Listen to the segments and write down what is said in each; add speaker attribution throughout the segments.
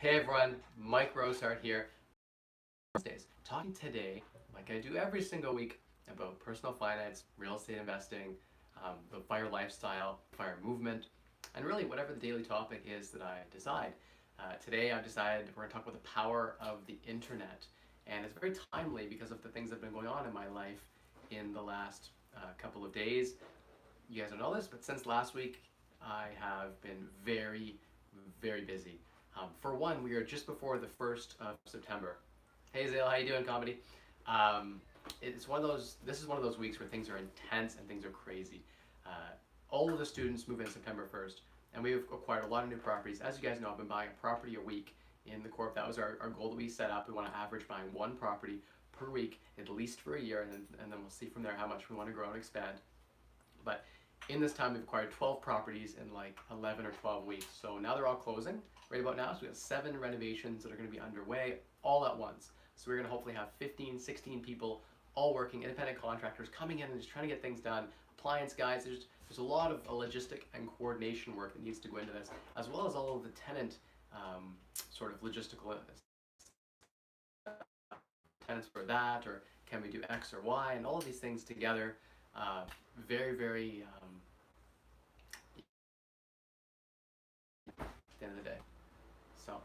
Speaker 1: Hey everyone, Mike Rosehart here. Talking today, like I do every single week, about personal finance, real estate investing, the FIRE lifestyle, FIRE movement, and really whatever the daily topic is that I decide. Today I've decided we're going to talk about the power of the internet, and it's very timely because of the things that have been going on in my life in the last couple of days. You guys don't know this, but since last week, I have been very, very busy. For one, we are just before the 1st of September. Hey Zale, how you doing, comedy? Um, it's one of those. This is one of those weeks where things are intense and things are crazy. Uh, all of the students move in September 1st, and we've acquired a lot of new properties. As you guys know, I've been buying a property a week in the Corp. That was our goal that we set up. We want to average buying one property per week, at least for a year, and then we'll see from there how much we want to grow and expand. But in this time, we've acquired 12 properties in like 11 or 12 weeks. So now they're all closing right about now. So we have 7 renovations that are going to be underway all at once. So we're going to hopefully have 15, 16 people all working, independent contractors coming in and just trying to get things done. Appliance guys, there's a lot of logistic and coordination work that needs to go into this, as well as all of the tenant sort of logistical tenants for that, or can we do X or Y, and all of these things together. Very, very at the end of the day. So,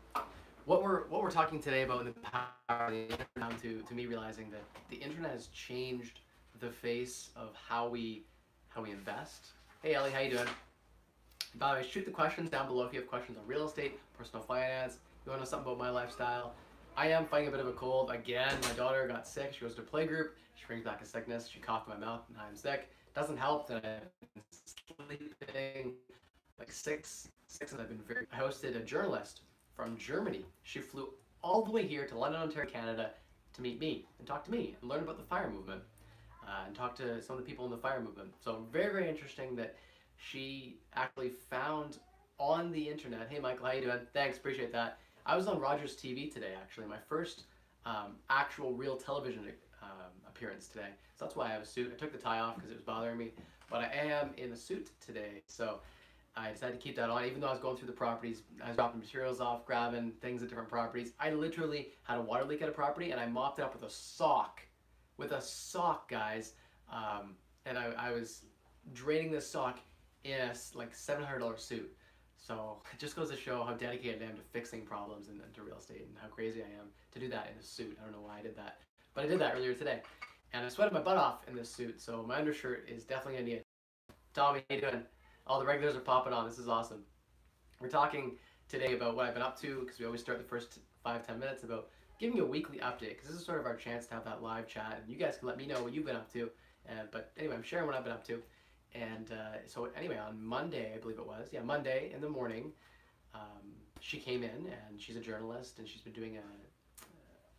Speaker 1: what we're talking today about in the power of the internet, down to me realizing that the internet has changed the face of how we invest. Hey Ellie, how you doing? By the way, shoot the questions down below if you have questions on real estate, personal finance. You want to know something about my lifestyle? I am fighting a bit of a cold again. My daughter got sick. She goes to play group. She brings back a sickness. She coughed in my mouth, and I'm sick. Doesn't help that I've been sleeping like six, and I've been very. I hosted a journalist from Germany. She flew all the way here to London, Ontario, Canada, to meet me and talk to me and learn about the FIRE movement and talk to some of the people in the FIRE movement. So very, very interesting that she actually found on the internet. Hey Michael, how you doing? Thanks, appreciate that. I was on Rogers TV today, actually, my first actual real television appearance today. So that's why I have a suit. I took the tie off because it was bothering me, but I am in a suit today. So I decided to keep that on, even though I was going through the properties. I was dropping materials off, grabbing things at different properties. I literally had a water leak at a property, and I mopped it up with a sock. With a sock, guys. And I was draining this sock in a like $700 suit. So it just goes to show how dedicated I am to fixing problems and to real estate, and how crazy I am to do that in a suit. I don't know why I did that, but I did that earlier today. And I sweated my butt off in this suit, so my undershirt is definitely gonna need it. Tommy, how you doing? All the regulars are popping on. This is awesome. We're talking today about what I've been up to, because we always start the first 5-10 minutes about giving you a weekly update, because this is sort of our chance to have that live chat, and you guys can let me know what you've been up to. But anyway, I'm sharing what I've been up to. And so anyway, on Monday, I believe it was, yeah, Monday in the morning, she came in, and she's a journalist, and she's been doing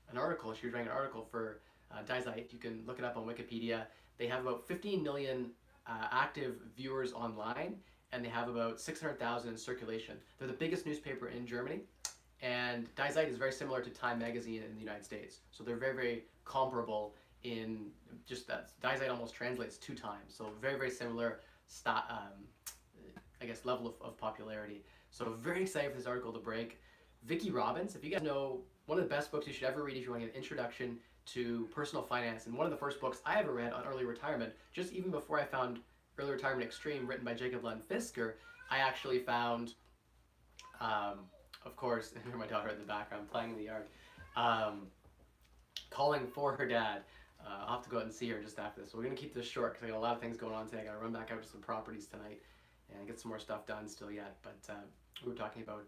Speaker 1: an article. She was writing an article for Dizite. You can look it up on Wikipedia. They have about 15 million active viewers online, and they have about 600,000 in circulation. They're the biggest newspaper in Germany, and Dizite is very similar to Time magazine in the United States. So they're very, very comparable in just that. Dizite almost translates 2 times. So very, very similar, I guess, level of popularity. So very excited for this article to break. Vicki Robbins, if you guys know, one of the best books you should ever read if you want to get an introduction to personal finance, and one of the first books I ever read on early retirement, just even before I found Early Retirement Extreme, written by Jacob Lund Fisker, I actually found, of course, and here's my daughter in the background playing in the yard, Calling for Her Dad. I'll have to go out and see her just after this. So we're going to keep this short because I got a lot of things going on today. I got to run back out to some properties tonight and get some more stuff done still yet. But we were talking about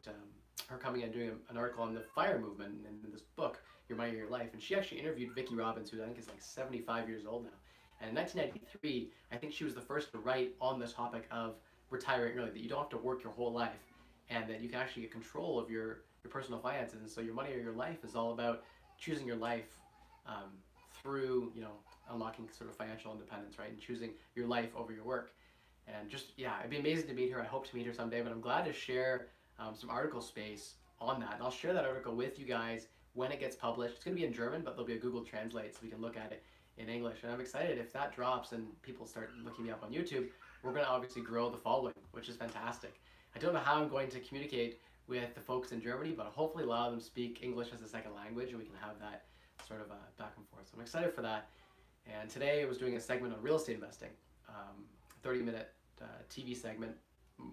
Speaker 1: her coming and doing an article on the FIRE movement in this book, Your Money or Your Life. And she actually interviewed Vicki Robbins, who I think is like 75 years old now. And in 1993, I think she was the first to write on this topic of retiring early, that you don't have to work your whole life, and that you can actually get control of your personal finances. And so Your Money or Your Life is all about choosing your life through, unlocking sort of financial independence, right? And choosing your life over your work. And just, yeah, it'd be amazing to meet her. I hope to meet her someday, but I'm glad to share some article space on that. And I'll share that article with you guys when it gets published. It's going to be in German, but there'll be a Google Translate so we can look at it in English. And I'm excited if that drops and people start looking me up on YouTube. We're going to obviously grow the following, which is fantastic. I don't know how I'm going to communicate with the folks in Germany, but hopefully a lot of them speak English as a second language, and we can have that sort of back and forth. So I'm excited for that. And today I was doing a segment on real estate investing, 30-minute TV segment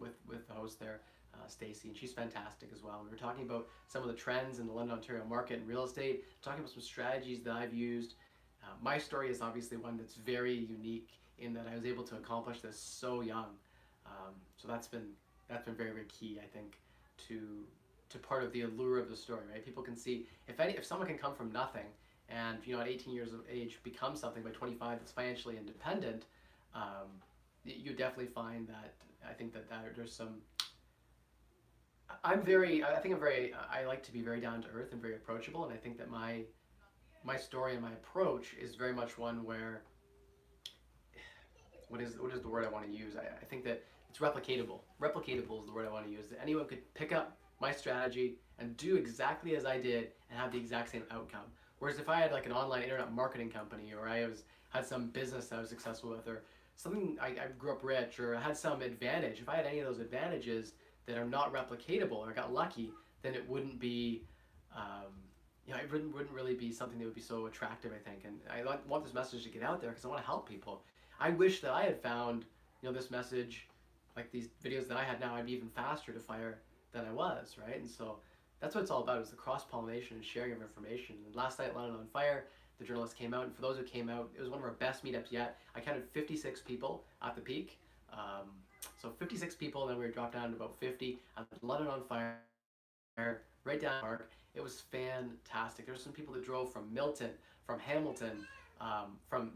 Speaker 1: with the host there, Stacy, and she's fantastic as well. And we were talking about some of the trends in the London, Ontario market and real estate, talking about some strategies that I've used. My story is obviously one that's very unique in that I was able to accomplish this so young. So that's been very, very key, I think, to part of the allure of the story, right? People can see if someone can come from nothing and at 18 years of age become something by 25 that's financially independent, you definitely find that I think that there's some. I like to be very down to earth and very approachable, and I think that my story and my approach is very much one where what is the word I want to use? I think that it's replicatable. Replicatable is the word I want to use. That anyone could pick up my strategy and do exactly as I did and have the exact same outcome. Whereas if I had like an online internet marketing company, or had some business that I was successful with, or something I grew up rich, or had some advantage, if I had any of those advantages that are not replicatable, or got lucky, then it wouldn't be it wouldn't really be something that would be so attractive, I think. And I want this message to get out there because I want to help people. I wish that I had found, this message, like these videos that I had now, I'd be even faster to fire than I was, right? And so that's what it's all about, is the cross-pollination and sharing of information. And last night, London on Fire, the journalists came out, and for those who came out, it was one of our best meetups yet. I counted 56 people at the peak. So 56 people, and then we dropped down to about 50 at London on Fire, right down the park. It was fantastic. There were some people that drove from Milton, from Hamilton,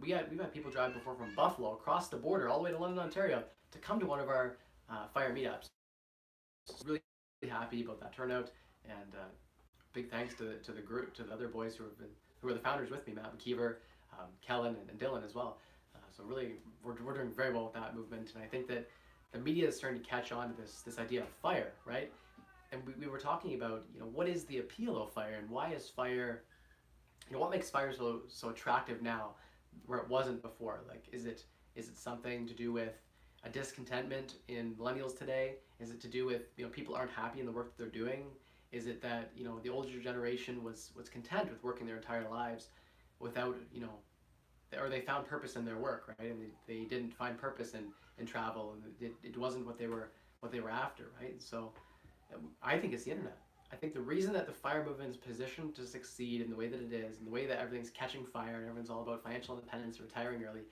Speaker 1: we've had people drive before from Buffalo across the border all the way to London, Ontario to come to one of our fire meetups. So really happy about that turnout, and big thanks to the group, to the other boys who are the founders with me, Matt McKeever, Kellen, and Dylan as well. So really, we're doing very well with that movement, and I think that the media is starting to catch on to this idea of fire, right? And we were talking about, what is the appeal of fire, and why is fire, what makes fire so attractive now where it wasn't before? Like, is it something to do with a discontentment in millennials today? Is it to do with, people aren't happy in the work that they're doing? Is it that, the older generation was content with working their entire lives without, or they found purpose in their work, right? And they didn't find purpose in travel, and it wasn't what they were after, right? So I think it's the internet. I think the reason that the fire movement is positioned to succeed in the way that it is, and the way that everything's catching fire and everyone's all about financial independence, retiring early,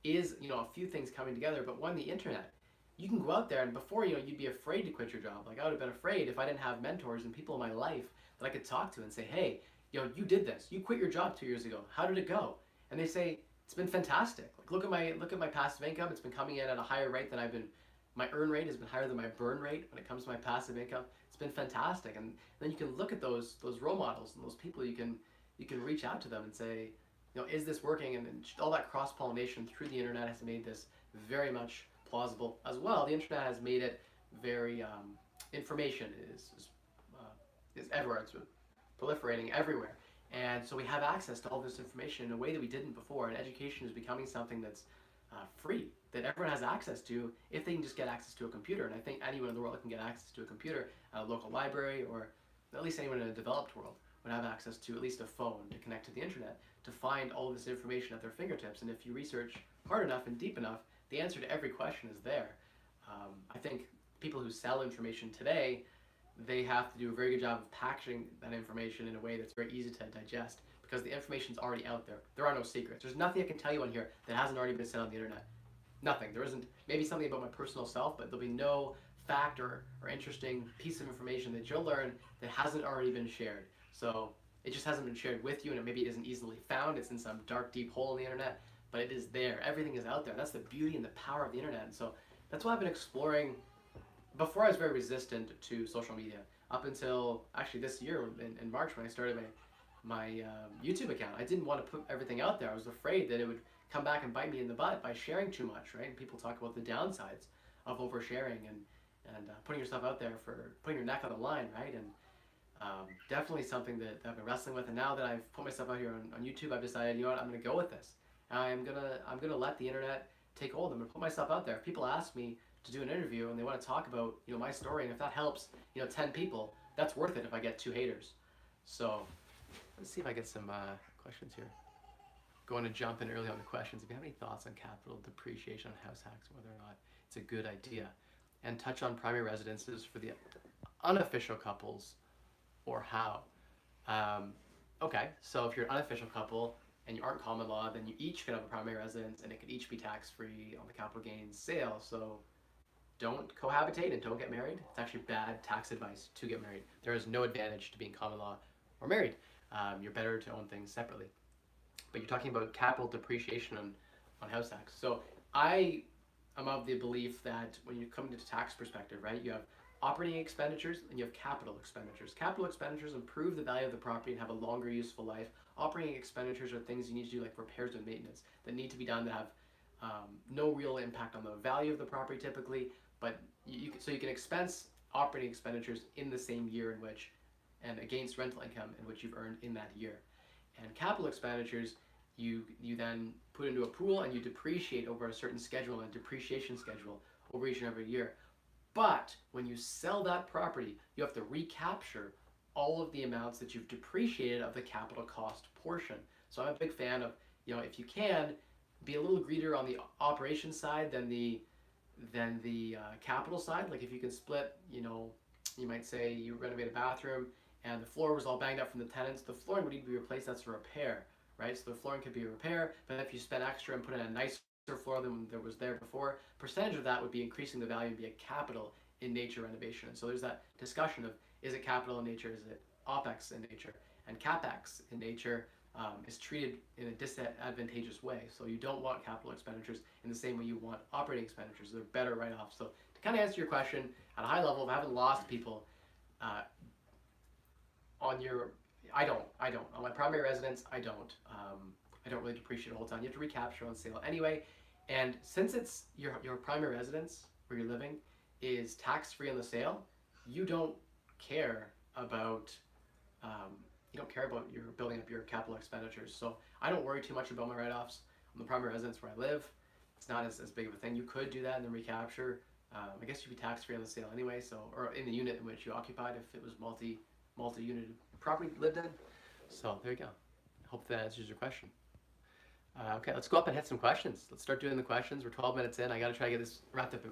Speaker 1: is a few things coming together. But one, the internet. You can go out there, and before you'd be afraid to quit your job. Like, I would have been afraid if I didn't have mentors and people in my life that I could talk to and say, hey, you did this. You quit your job 2 years ago. How did it go? And they say, it's been fantastic. Like, look at my passive income. It's been coming in at a higher rate than my earn rate has been higher than my burn rate when it comes to my passive income. It's been fantastic. And then you can look at those role models and those people. You can reach out to them and say, is this working? And all that cross-pollination through the internet has made this very much plausible as well. The internet has made it very, information is everywhere. It's proliferating everywhere. And so we have access to all this information in a way that we didn't before. And education is becoming something that's free, that everyone has access to if they can just get access to a computer. And I think anyone in the world that can get access to a computer at a local library, or at least anyone in a developed world, would have access to at least a phone to connect to the internet, to find all this information at their fingertips. And if you research hard enough and deep enough, the answer to every question is there. I think people who sell information today, they have to do a very good job of packaging that information in a way that's very easy to digest, because the information's already out there. There are no secrets. There's nothing I can tell you on here that hasn't already been said on the internet. Nothing. There isn't, maybe something about my personal self, but there'll be no fact or interesting piece of information that you'll learn that hasn't already been shared. So it just hasn't been shared with you, and maybe it isn't easily found. It's in some dark, deep hole in the internet, but it is there. Everything is out there. That's the beauty and the power of the internet. And so that's why I've been exploring. Before, I was very resistant to social media, up until actually this year in March, when I started my YouTube account. I didn't want to put everything out there. I was afraid that it would come back and bite me in the butt by sharing too much, right? And people talk about the downsides of oversharing and putting yourself out there, for putting your neck on the line, right? And definitely something that I've been wrestling with. And now that I've put myself out here on YouTube, I've decided, I'm going to go with this. I'm gonna let the internet take hold. I'm gonna put myself out there. If people ask me to do an interview and they want to talk about, my story, and if that helps, 10 people, that's worth it if I get 2 haters. So let's see if I get some questions here. Going to jump in early on the questions. If you have any thoughts on capital depreciation on house hacks, whether or not it's a good idea, and touch on primary residences for the unofficial couples or how. Okay, so if you're an unofficial couple and you aren't common law, then you each could have a primary residence and it could each be tax-free on the capital gains sale. So don't cohabitate and don't get married. It's actually bad tax advice to get married. There is no advantage to being common law or married. You're better to own things separately. But you're talking about capital depreciation on house tax. So I am of the belief that when you come into tax perspective, right, you have operating expenditures and you have capital expenditures. Capital expenditures improve the value of the property and have a longer useful life. Operating expenditures are things you need to do like repairs and maintenance that need to be done that have no real impact on the value of the property typically, but so you can expense operating expenditures in the same year in which and against rental income in which you've earned in that year. And capital expenditures you then put into a pool and you depreciate over a certain schedule, and depreciation schedule over each and every year. But when you sell that property, you have to recapture all of the amounts that you've depreciated of the capital cost portion. So I'm a big fan of, if you can, be a little greedier on the operation side than the capital side. Like if you can split, you might say you renovate a bathroom and the floor was all banged up from the tenants, the flooring would need to be replaced. That's a repair, right? So the flooring could be a repair, but if you spend extra and put in a nicer floor than there was there before, percentage of that would be increasing the value and be a capital in nature renovation. And so there's that discussion of, is it capital in nature, is it OPEX in nature? And CAPEX in nature is treated in a disadvantageous way. So you don't want capital expenditures in the same way you want operating expenditures. They're better write-offs. So to kind of answer your question at a high level, if I haven't lost people on your, I don't. On my primary residence, I don't really depreciate the whole time. You have to recapture on sale anyway. And since it's your primary residence where you're living is tax-free on the sale, you don't care about your building up your capital expenditures. So I don't worry too much about my write-offs on the primary residence where I live. It's not as big of a thing. You could do that and then recapture. I guess you'd be tax-free on the sale anyway. So, or in the unit in which you occupied if it was multi-unit property lived in. So there you go. Hope that answers your question. Okay, let's go up and hit some questions. Let's start doing the questions. We're 12 minutes in. I got to try to get this wrapped up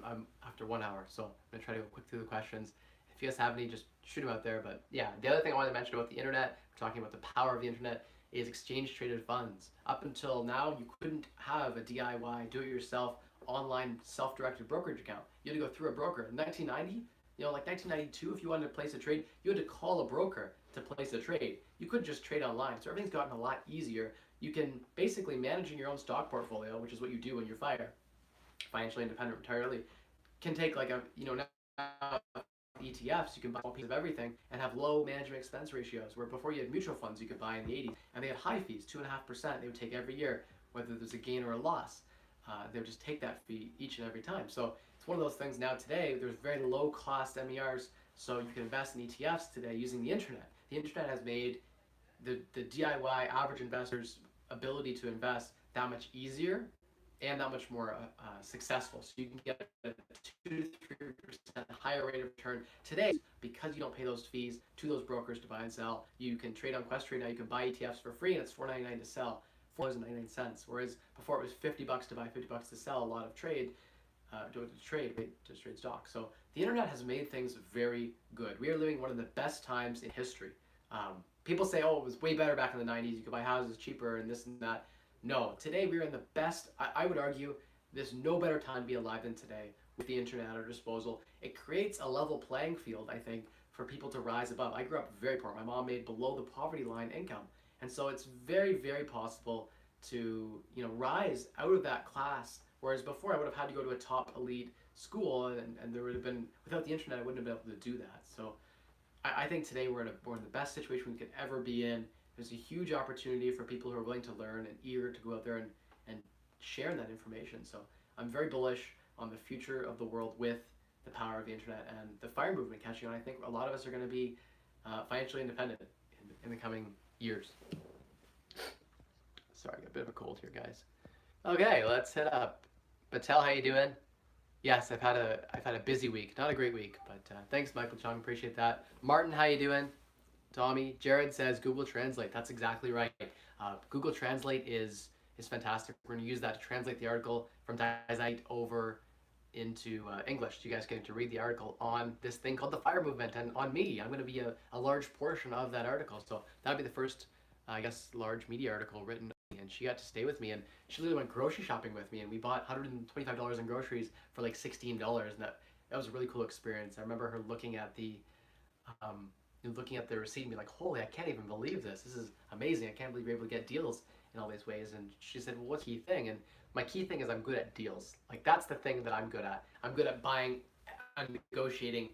Speaker 1: after 1 hour. So I'm going to try to go quick through the questions. If you guys have any, just shoot them out there. But yeah, the other thing I wanted to mention about the internet, we're talking about the power of the internet, is exchange traded funds. Up until now, you couldn't have a DIY, do-it-yourself, online self-directed brokerage account. You had to go through a broker. In 1990, like 1992, if you wanted to place a trade, you had to call a broker to place a trade. You couldn't just trade online. So everything's gotten a lot easier. You can basically managing your own stock portfolio, which is what you do when you're financially independent entirely, can take like now ETFs, you can buy a piece of everything and have low management expense ratios, where before you had mutual funds you could buy in the 80s, and they had high fees, 2.5% they would take every year, whether there's a gain or a loss. They would just take that fee each and every time. So it's one of those things now today, there's very low cost MERs, so you can invest in ETFs today using the internet. The internet has made the DIY average investor's ability to invest that much easier and that much more successful. So you can get a 2 to 3% higher rate of return today because you don't pay those fees to those brokers to buy and sell. You can trade on QuestTrade now. You can buy ETFs for free and it's $4.99 to sell, $4.99. Whereas before it was $50 to buy, $50 to sell. A lot of trade to trade stock. So the internet has made things very good. We are living one of the best times in history. People say, oh, it was way better back in the 90s. You could buy houses cheaper and this and that. No, today we're in the best, I would argue, there's no better time to be alive than today with the internet at our disposal. It creates a level playing field, I think, for people to rise above. I grew up very poor. My mom made below the poverty line income. And so it's very, very possible to, rise out of that class. Whereas before I would have had to go to a top elite school and there would have been, without the internet, I wouldn't have been able to do that. So I think today we're in the best situation we could ever be in. There's a huge opportunity for people who are willing to learn and eager to go out there and share that information. So I'm very bullish on the future of the world with the power of the internet and the FIRE movement catching on. I think a lot of us are going to be financially independent in the coming years. Sorry, I got a bit of a cold here, guys. Okay, let's hit up. Patel, how you doing? Yes, I've had a busy week, not a great week, but thanks, Michael Chung. Appreciate that. Martin, how you doing? Tommy, Jared says Google Translate. That's exactly right. Google Translate is fantastic. We're going to use that to translate the article from Thai over into English. You guys getting to read the article on this thing called the fire movement and on me. I'm going to be a large portion of that article. So that'll be the first, I guess, large media article written. And she got to stay with me, and she literally went grocery shopping with me, and we bought $125 in groceries for like $16, and that was a really cool experience. I remember her um, looking at the receipt and be like, "Holy, I can't even believe this. This is amazing. I can't believe you're able to get deals in all these ways." And she said, "Well, what's the key thing?" And my key thing is I'm good at deals. Like that's the thing that I'm good at. I'm good at buying and negotiating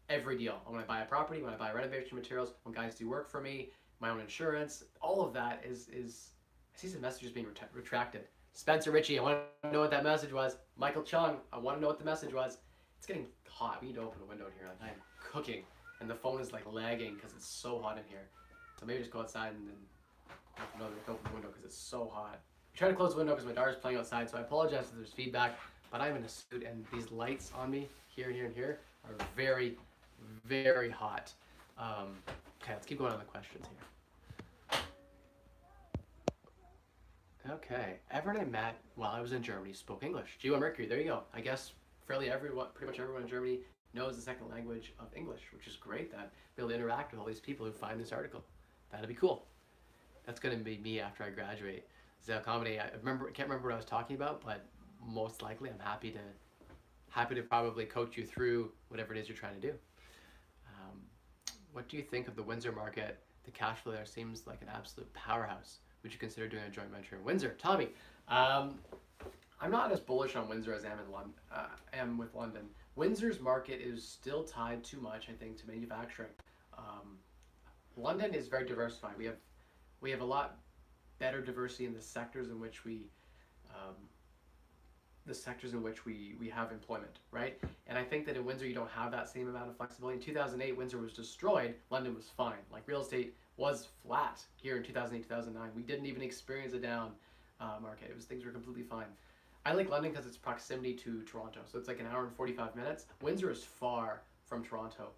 Speaker 1: every deal. When I buy a property, when I buy renovation materials, when guys do work for me, my own insurance, all of that is. I see some messages being retracted. Spencer Ritchie, I want to know what that message was. Michael Chung, I want to know what the message was. It's getting hot. We need to open a window in here. Like I'm cooking, and the phone is like lagging because it's so hot in here. So maybe just go outside and then open the window because it's so hot. I'm trying to close the window because my daughter's playing outside, so I apologize if there's feedback. But I'm in a suit, and these lights on me here, here, and here are very, very hot. Okay, let's keep going on the questions here. Okay, everyone I met while I was in Germany spoke English. Geo Mercury, there you go. I guess pretty much everyone in Germany knows the second language of English, which is great. That be able to interact with all these people who find this article. That'd be cool. That's gonna be me after I graduate. Zell Comedy. Can't remember what I was talking about, but most likely I'm happy to probably coach you through whatever it is you're trying to do. Um, what do you think of the Windsor market? The cash flow there seems like an absolute powerhouse. Would you consider doing a joint venture in Windsor? Tommy, um, I'm not as bullish on Windsor as I am in London. Am with London. Windsor's market is still tied too much, I think, to manufacturing. Um, London is very diversified. We have a lot better diversity in the sectors in which um, we have employment, right? And I think that in Windsor you don't have that same amount of flexibility. In 2008, Windsor was destroyed. London was fine. Like real estate was flat here in 2008, 2009. We didn't even experience a down market. Things were completely fine. I like London because it's proximity to Toronto, so it's like an hour and 45 minutes. Windsor is far from Toronto.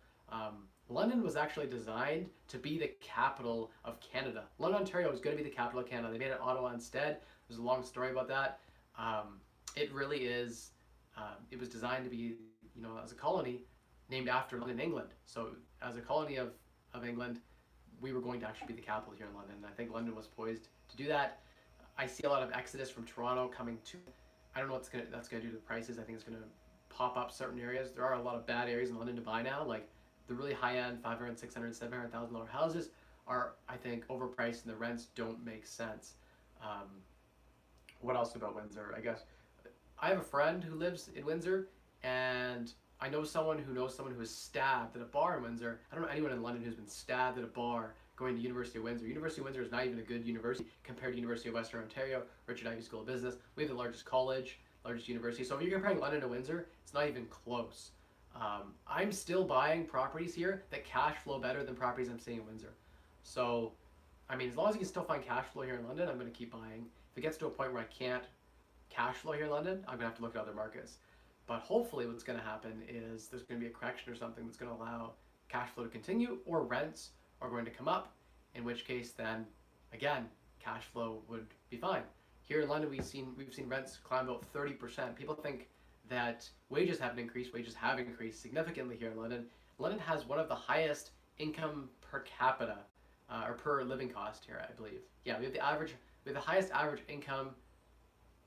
Speaker 1: London was actually designed to be the capital of Canada. London, Ontario was going to be the capital of Canada. They made it Ottawa instead. There's a long story about that. It really is. It was designed to be, as a colony named after London, England. So as a colony of England, we were going to actually be the capital here in London. And I think London was poised to do that. I see a lot of exodus from Toronto coming to. I don't know what that's gonna do to the prices. I think it's gonna pop up certain areas. There are a lot of bad areas in London to buy now. Like the really high end 500, 600, $700,000 houses are, I think, overpriced and the rents don't make sense. Um, what else about Windsor? I guess I have a friend who lives in Windsor, and I know someone who knows someone who was stabbed at a bar in Windsor. I don't know anyone in London who's been stabbed at a bar going to University of Windsor. University of Windsor is not even a good university compared to University of Western Ontario, Richard Ivey School of Business. We have the largest college, largest university. So if you're comparing London to Windsor, it's not even close. I'm still buying properties here that cash flow better than properties I'm seeing in Windsor. So, I mean, as long as you can still find cash flow here in London, I'm going to keep buying. If it gets to a point where I can't cash flow here in London, I'm going to have to look at other markets. But hopefully what's going to happen is there's going to be a correction or something that's going to allow cash flow to continue, or rents are going to come up, in which case then, again, cash flow would be fine. Here in London, we've seen rents climb about 30%. People think that wages haven't increased. Wages have increased significantly here in London. London has one of the highest income per capita, or per living cost here, I believe. Yeah, we have the highest average income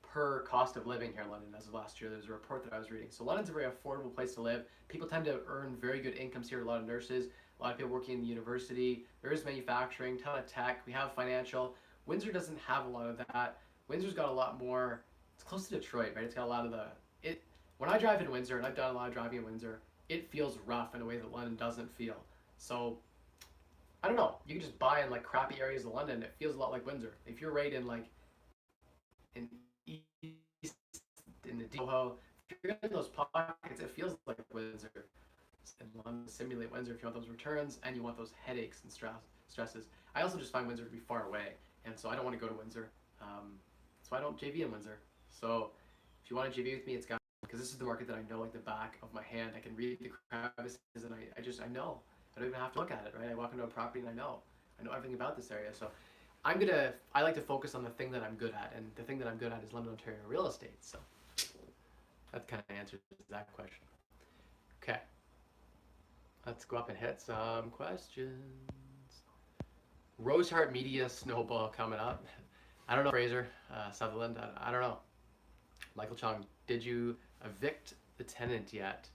Speaker 1: per cost of living here in London as of last year. There's a report that I was reading. So London's a very affordable place to live. People tend to earn very good incomes here. A lot of nurses, a lot of people working in the university. There is manufacturing, ton of tech. We have financial. Windsor doesn't have a lot of that. Windsor's got a lot more. It's close to Detroit, right? It's got a lot of the it. When I drive in Windsor, and I've done a lot of driving in Windsor, it feels rough in a way that London doesn't feel. So I don't know. You can just buy in like crappy areas of London. It feels a lot like Windsor. If you're right in like in east, in the Soho, if you're in those pockets, it feels like Windsor. And London simulate Windsor if you want those returns and you want those headaches and stresses. I also just find Windsor to be far away, and so I don't want to go to Windsor. So I don't JV in Windsor. So if you want to JV with me, it's got because this is the market that I know like the back of my hand. I can read the crevices, and I know. I don't even have to look at it, right? I walk into a property and I know everything about this area. So I like to focus on the thing that I'm good at, and the thing that I'm good at is London, Ontario real estate. So that kind of answers that question. Okay, let's go up and hit some questions. Rosehart Media Snowball coming up. I don't know, Fraser, Sutherland, I don't know. Michael Chung, did you evict the tenant yet?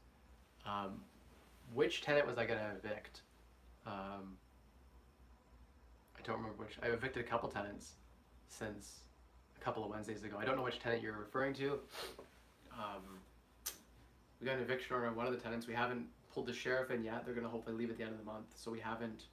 Speaker 1: Um, which tenant was I going to evict? I don't remember which. I evicted a couple tenants since a couple of Wednesdays ago. I don't know which tenant you're referring to. Um, we got an eviction order on one of the tenants. We haven't pulled the sheriff in yet. They're going to hopefully leave at the end of the month. So we haven't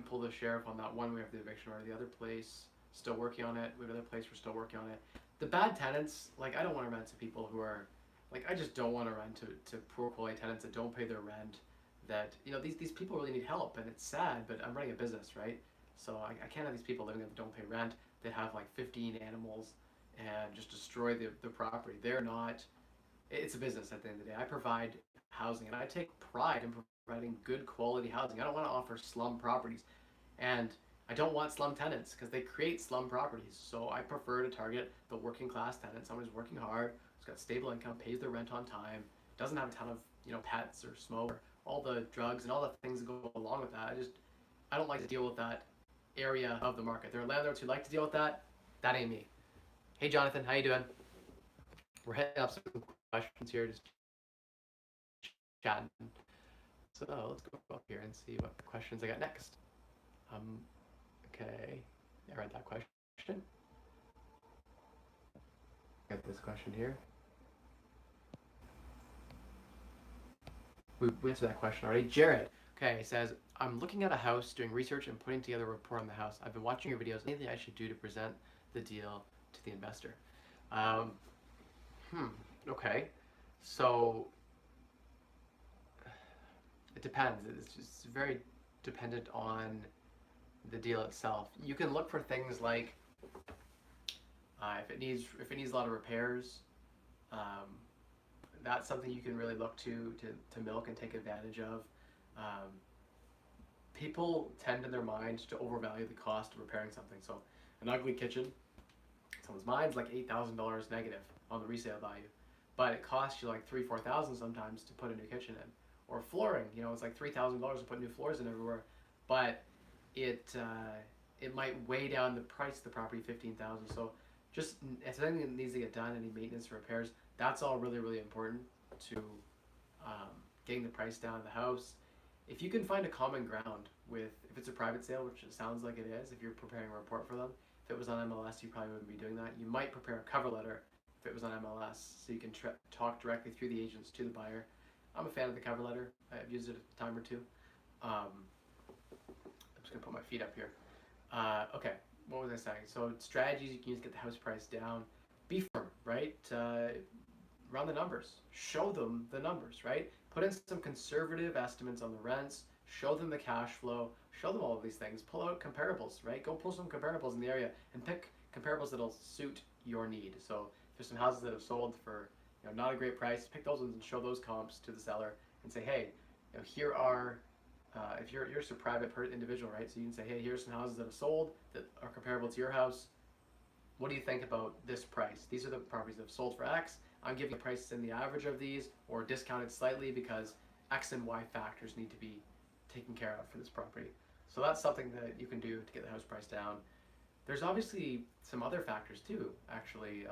Speaker 1: pulled the sheriff on that one. We have the eviction order. The other place, still working on it. We have another place, we're still working on it. The bad tenants, like I don't want to rent to people who are, like I just don't want to rent to poor quality tenants that don't pay their rent. That, you know, these people really need help, and it's sad, but I'm running a business, right? So I can't have these people living there that don't pay rent, that have like 15 animals and just destroy the property. They're not, it's a business at the end of the day. I provide housing, and I take pride in providing good quality housing. I don't want to offer slum properties, and I don't want slum tenants because they create slum properties. So I prefer to target the working class tenant, someone who's working hard, who's got stable income, pays their rent on time, doesn't have a ton of, you know, pets or smoke, or all the drugs and all the things that go along with that. I don't like to deal with that area of the market. There are landlords who like to deal with that. That ain't me. Hey Jonathan, how you doing? We're hitting up some questions here, just chatting. So let's go up here and see what questions I got next. Okay, I read that question. Got this question here. We answered that question already. Jared, okay, says, I'm looking at a house, doing research and putting together a report on the house. I've been watching your videos. Anything I should do to present the deal to the investor? Um, okay. So it depends. It's just very dependent on the deal itself. You can look for things like if it needs a lot of repairs, that's something you can really look to milk and take advantage of. People tend in their mind to overvalue the cost of repairing something. So an ugly kitchen, someone's mind's like $8,000 negative on the resale value, but it costs you like $3,000-4,000 sometimes to put a new kitchen in. Or flooring, you know, it's like $3,000 to put new floors in everywhere, but it might weigh down the price of the property $15,000. So just if anything that needs to get done, any maintenance or repairs, that's all really, really important to getting the price down of the house. If you can find a common ground with, if it's a private sale, which it sounds like it is, if you're preparing a report for them, if it was on MLS, you probably wouldn't be doing that. You might prepare a cover letter if it was on MLS, so you can talk directly through the agents to the buyer. I'm a fan of the cover letter. I've used it a time or two. I'm just gonna put my feet up here. Okay, what was I saying? So strategies you can use to get the house price down. Be firm, right? Run the numbers. Show them the numbers, right? Put in some conservative estimates on the rents. Show them the cash flow. Show them all of these things. Pull out comparables, right? Go pull some comparables in the area and pick comparables that'll suit your need. So if there's some houses that have sold for, you know, not a great price, pick those ones and show those comps to the seller and say, hey, you know, here are, if you're just a private individual, right? So you can say, hey, here's some houses that have sold that are comparable to your house. What do you think about this price? These are the properties that have sold for X. I'm giving a price in the average of these, or discounted slightly because X and Y factors need to be taken care of for this property. So that's something that you can do to get the house price down. There's obviously some other factors too, actually.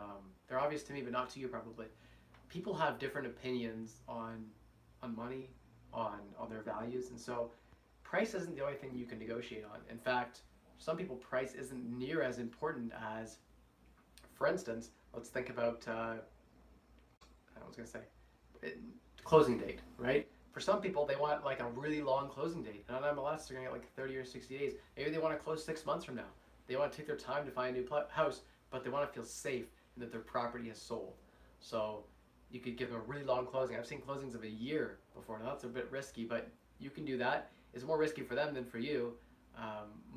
Speaker 1: They're obvious to me, but not to you probably. People have different opinions on money, on their values, and so price isn't the only thing you can negotiate on. In fact, for some people, price isn't near as important as, for instance, let's think about, I was going to say, closing date, right? For some people, they want like a really long closing date. And on MLS, they're going to get like 30 or 60 days. Maybe they want to close 6 months from now. They want to take their time to find a new house, but they want to feel safe and that their property has sold. So you could give them a really long closing. I've seen closings of a year before. Now that's a bit risky, but you can do that. It's more risky for them than for you,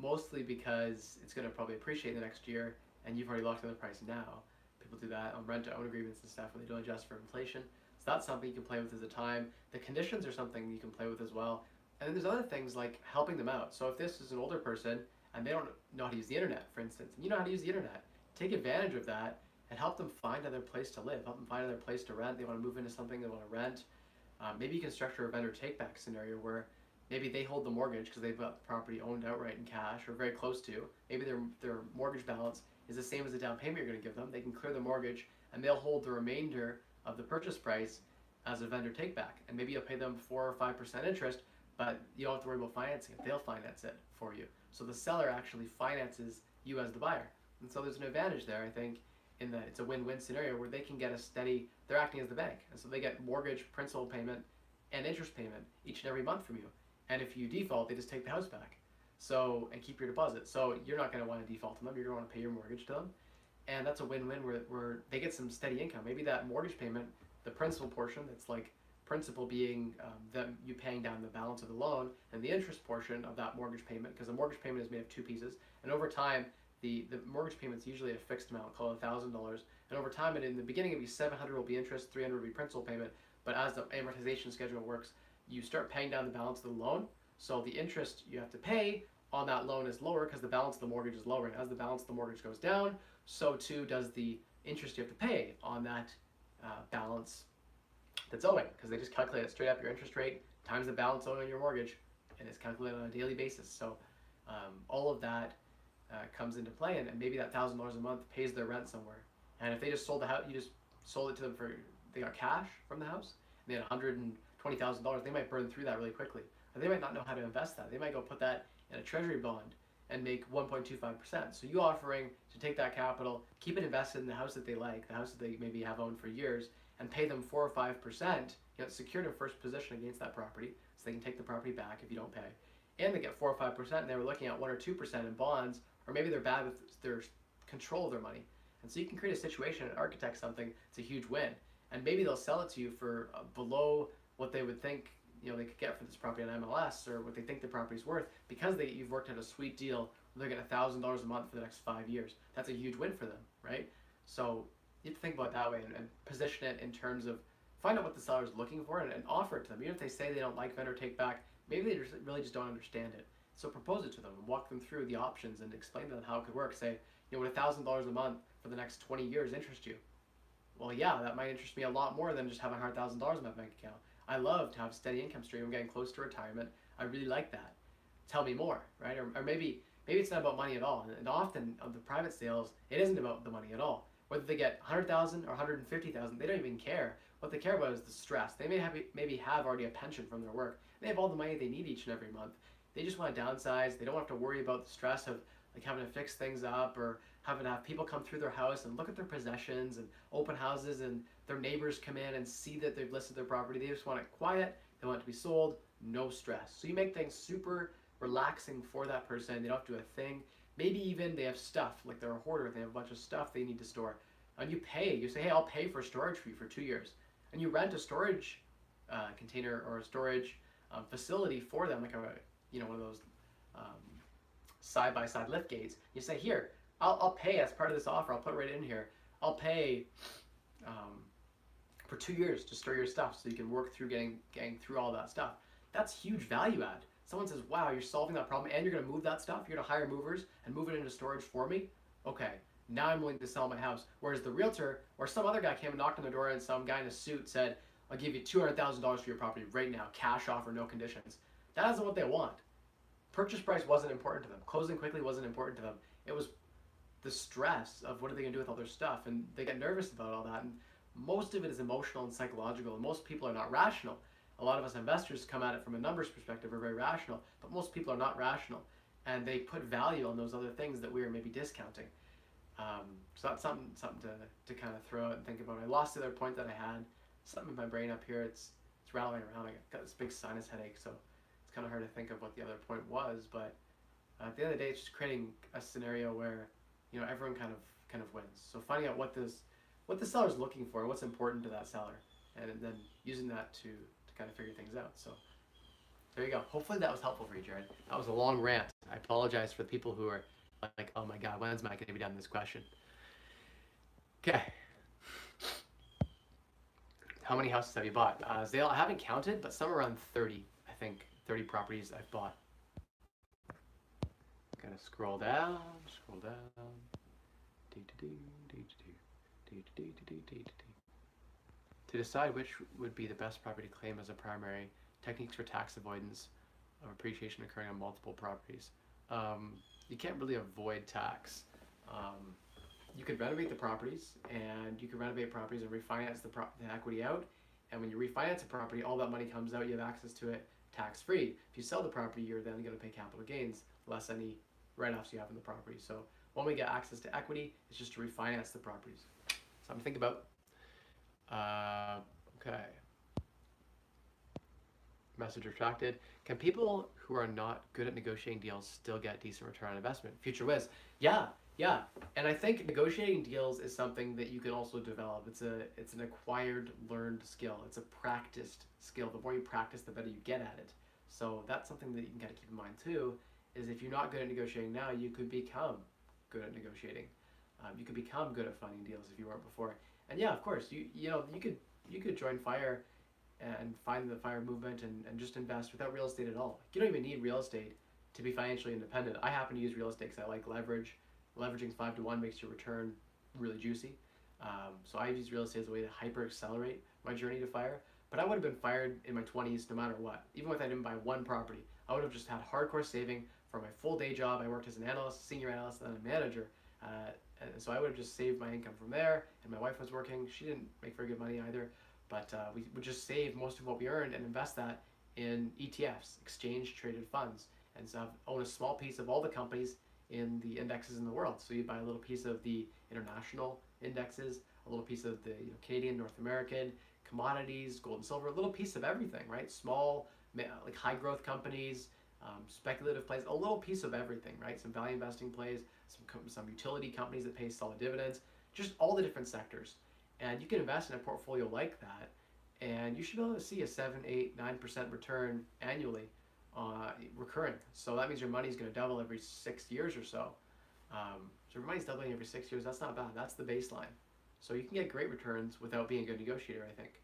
Speaker 1: mostly because it's going to probably appreciate the next year, and you've already locked in the price now. people do that on rent-to-own agreements and stuff where they don't adjust for inflation. So that's something you can play with as a time. The conditions are something you can play with as well. And then there's other things like helping them out. So if this is an older person and they don't know how to use the internet, for instance, and you know how to use the internet, take advantage of that and help them find another place to live, help them find another place to rent. They want to move into something, they want to rent. Maybe you can structure a vendor take-back scenario where maybe they hold the mortgage because they've got the property owned outright in cash or very close to. Maybe their mortgage balance is the same as the down payment you're going to give them. They can clear the mortgage and they'll hold the remainder of the purchase price as a vendor take-back. And maybe you'll pay them 4 or 5% interest, but you don't have to worry about financing it. They'll finance it for you. So the seller actually finances you as the buyer. And so there's an advantage there, I think, in that it's a win-win scenario where they can get a steady, they're acting as the bank. And so they get mortgage, principal payment, and interest payment each and every month from you. And if you default, they just take the house back. So, and keep your deposit. So you're not going to want to default to them. You're going to want to pay your mortgage to them. And that's a win-win where they get some steady income. Maybe that mortgage payment, the principal portion, that's like principal being them you paying down the balance of the loan, and the interest portion of that mortgage payment, because the mortgage payment is made of two pieces. And over time, the mortgage payment's usually a fixed amount, called $1,000. And over time, and in the beginning, it'll be $700 will be interest, $300 will be principal payment. But as the amortization schedule works, you start paying down the balance of the loan. So the interest you have to pay on that loan is lower because the balance of the mortgage is lower. And as the balance of the mortgage goes down, so too does the interest you have to pay on that balance that's owing, because they just calculate it straight up, your interest rate times the balance owing on your mortgage, and it's calculated on a daily basis. So all of that comes into play, and maybe that $1,000 a month pays their rent somewhere. And if they just sold the house, you just sold it to them for, they got cash from the house, and they had $120,000, they might burn through that really quickly. Or they might not know how to invest that. They might go put that in a treasury bond and make 1.25%. So you offering to take that capital, keep it invested in the house that they like, the house that they maybe have owned for years, and pay them 4 or 5%, it's secured in first position against that property, so they can take the property back if you don't pay. And they get 4 or 5%, and they were looking at 1 or 2% in bonds, or maybe they're bad with their control of their money. And so you can create a situation and architect something, it's a huge win. And maybe they'll sell it to you for below what they would think they could get for this property on MLS, or what they think the property's worth, because you've worked out a sweet deal where they're getting $1,000 a month for the next 5 years. That's a huge win for them, right? So you have to think about it that way and position it in terms of find out what the seller's looking for and offer it to them. Even if they say they don't like vendor take back, maybe they really just don't understand it. So propose it to them and walk them through the options and explain to them how it could work. Say, would $1,000 a month for the next 20 years interest you? Well, yeah, that might interest me a lot more than just having $100,000 in my bank account. I love to have a steady income stream. I'm getting close to retirement. I really like that. Tell me more, right? Or maybe it's not about money at all. And often on the private sales, it isn't about the money at all. Whether they get $100,000 or $150,000, they don't even care. What they care about is the stress. They maybe have already a pension from their work. They have all the money they need each and every month. They just want to downsize. They don't have to worry about the stress of like having to fix things up, or having to have people come through their house and look at their possessions, and open houses, and their neighbors come in and see that they've listed their property. They just want it quiet. They want it to be sold. No stress. So you make things super relaxing for that person. They don't have to do a thing. Maybe even they have stuff, like they're a hoarder. They have a bunch of stuff they need to store. And you pay. You say, hey, I'll pay for storage for you for 2 years. And you rent a storage container or a storage facility for them, like one of those side-by-side lift gates. You say, here, I'll pay as part of this offer. I'll put it right in here. I'll pay for 2 years to store your stuff so you can work through getting through all that stuff. That's huge value add. Someone says, wow, you're solving that problem and you're going to move that stuff. You're going to hire movers and move it into storage for me. Okay, now I'm willing to sell my house. Whereas the realtor or some other guy came and knocked on the door, and some guy in a suit said, I'll give you $200,000 for your property right now, cash offer, no conditions. That isn't what they want. Purchase price wasn't important to them. Closing quickly wasn't important to them. It was the stress of what are they going to do with all their stuff, and they get nervous about all that. And most of it is emotional and psychological, and most people are not rational. A lot of us investors come at it from a numbers perspective, we're very rational, but most people are not rational, and they put value on those other things that we are maybe discounting. So that's something to kind of throw out and think about. I lost the other point that I had, something in my brain up here, it's rattling around. I got this big sinus headache, so it's kind of hard to think of what the other point was, but at the end of the day, it's just creating a scenario where everyone kind of wins. So finding out what the seller's looking for, what's important to that seller, and then using that to kind of figure things out. So there you go. Hopefully that was helpful for you, Jared. That was a long rant. I apologize for the people who are like, oh my God, when's Matt going to be done with this question? Okay. How many houses have you bought? Zale, I haven't counted, but somewhere around 30. I think 30 properties I've bought. Gotta scroll down, scroll down. To decide which would be the best property to claim as a primary, techniques for tax avoidance of appreciation occurring on multiple properties. You can't really avoid tax. Um, you could renovate the properties, and you can renovate properties and refinance the equity out. And when you refinance a property, all that money comes out. You have access to it tax free. If you sell the property, you're then going to pay capital gains less any write-offs you have in the property. So when we get access to equity, it's just to refinance the properties. Something to think about. Okay. Message retracted. Can people who are not good at negotiating deals still get decent return on investment? Future Wiz. Yeah, yeah. And I think negotiating deals is something that you can also develop. It's an acquired, learned skill. It's a practiced skill. The more you practice, the better you get at it. So that's something that you can kind of keep in mind too, is if you're not good at negotiating now, you could become good at negotiating. You could become good at finding deals if you weren't before. And yeah, of course, you could join FIRE and find the FIRE movement and just invest without real estate at all. You don't even need real estate to be financially independent. I happen to use real estate because I like leverage. Leveraging 5 to 1 makes your return really juicy. So I use real estate as a way to hyper accelerate my journey to FIRE. But I would have been fired in my 20s no matter what. Even if I didn't buy one property, I would have just had hardcore saving for my full day job. I worked as an analyst, senior analyst, and then a manager. And so I would have just saved my income from there. And my wife was working. She didn't make very good money either. But we would just save most of what we earned and invest that in ETFs, exchange traded funds, and so own a small piece of all the companies in the indexes in the world. So you buy a little piece of the international indexes, a little piece of the Canadian, North American, commodities, gold and silver, a little piece of everything, right? Small, like high growth companies, speculative plays, a little piece of everything, right? Some value investing plays, some utility companies that pay solid dividends, just all the different sectors. And you can invest in a portfolio like that, and you should be able to see a 7, 8, 9% return annually, recurring. So that means your money is going to double every 6 years or so. So if your money's doubling every 6 years, that's not bad. That's the baseline. So you can get great returns without being a good negotiator, I think.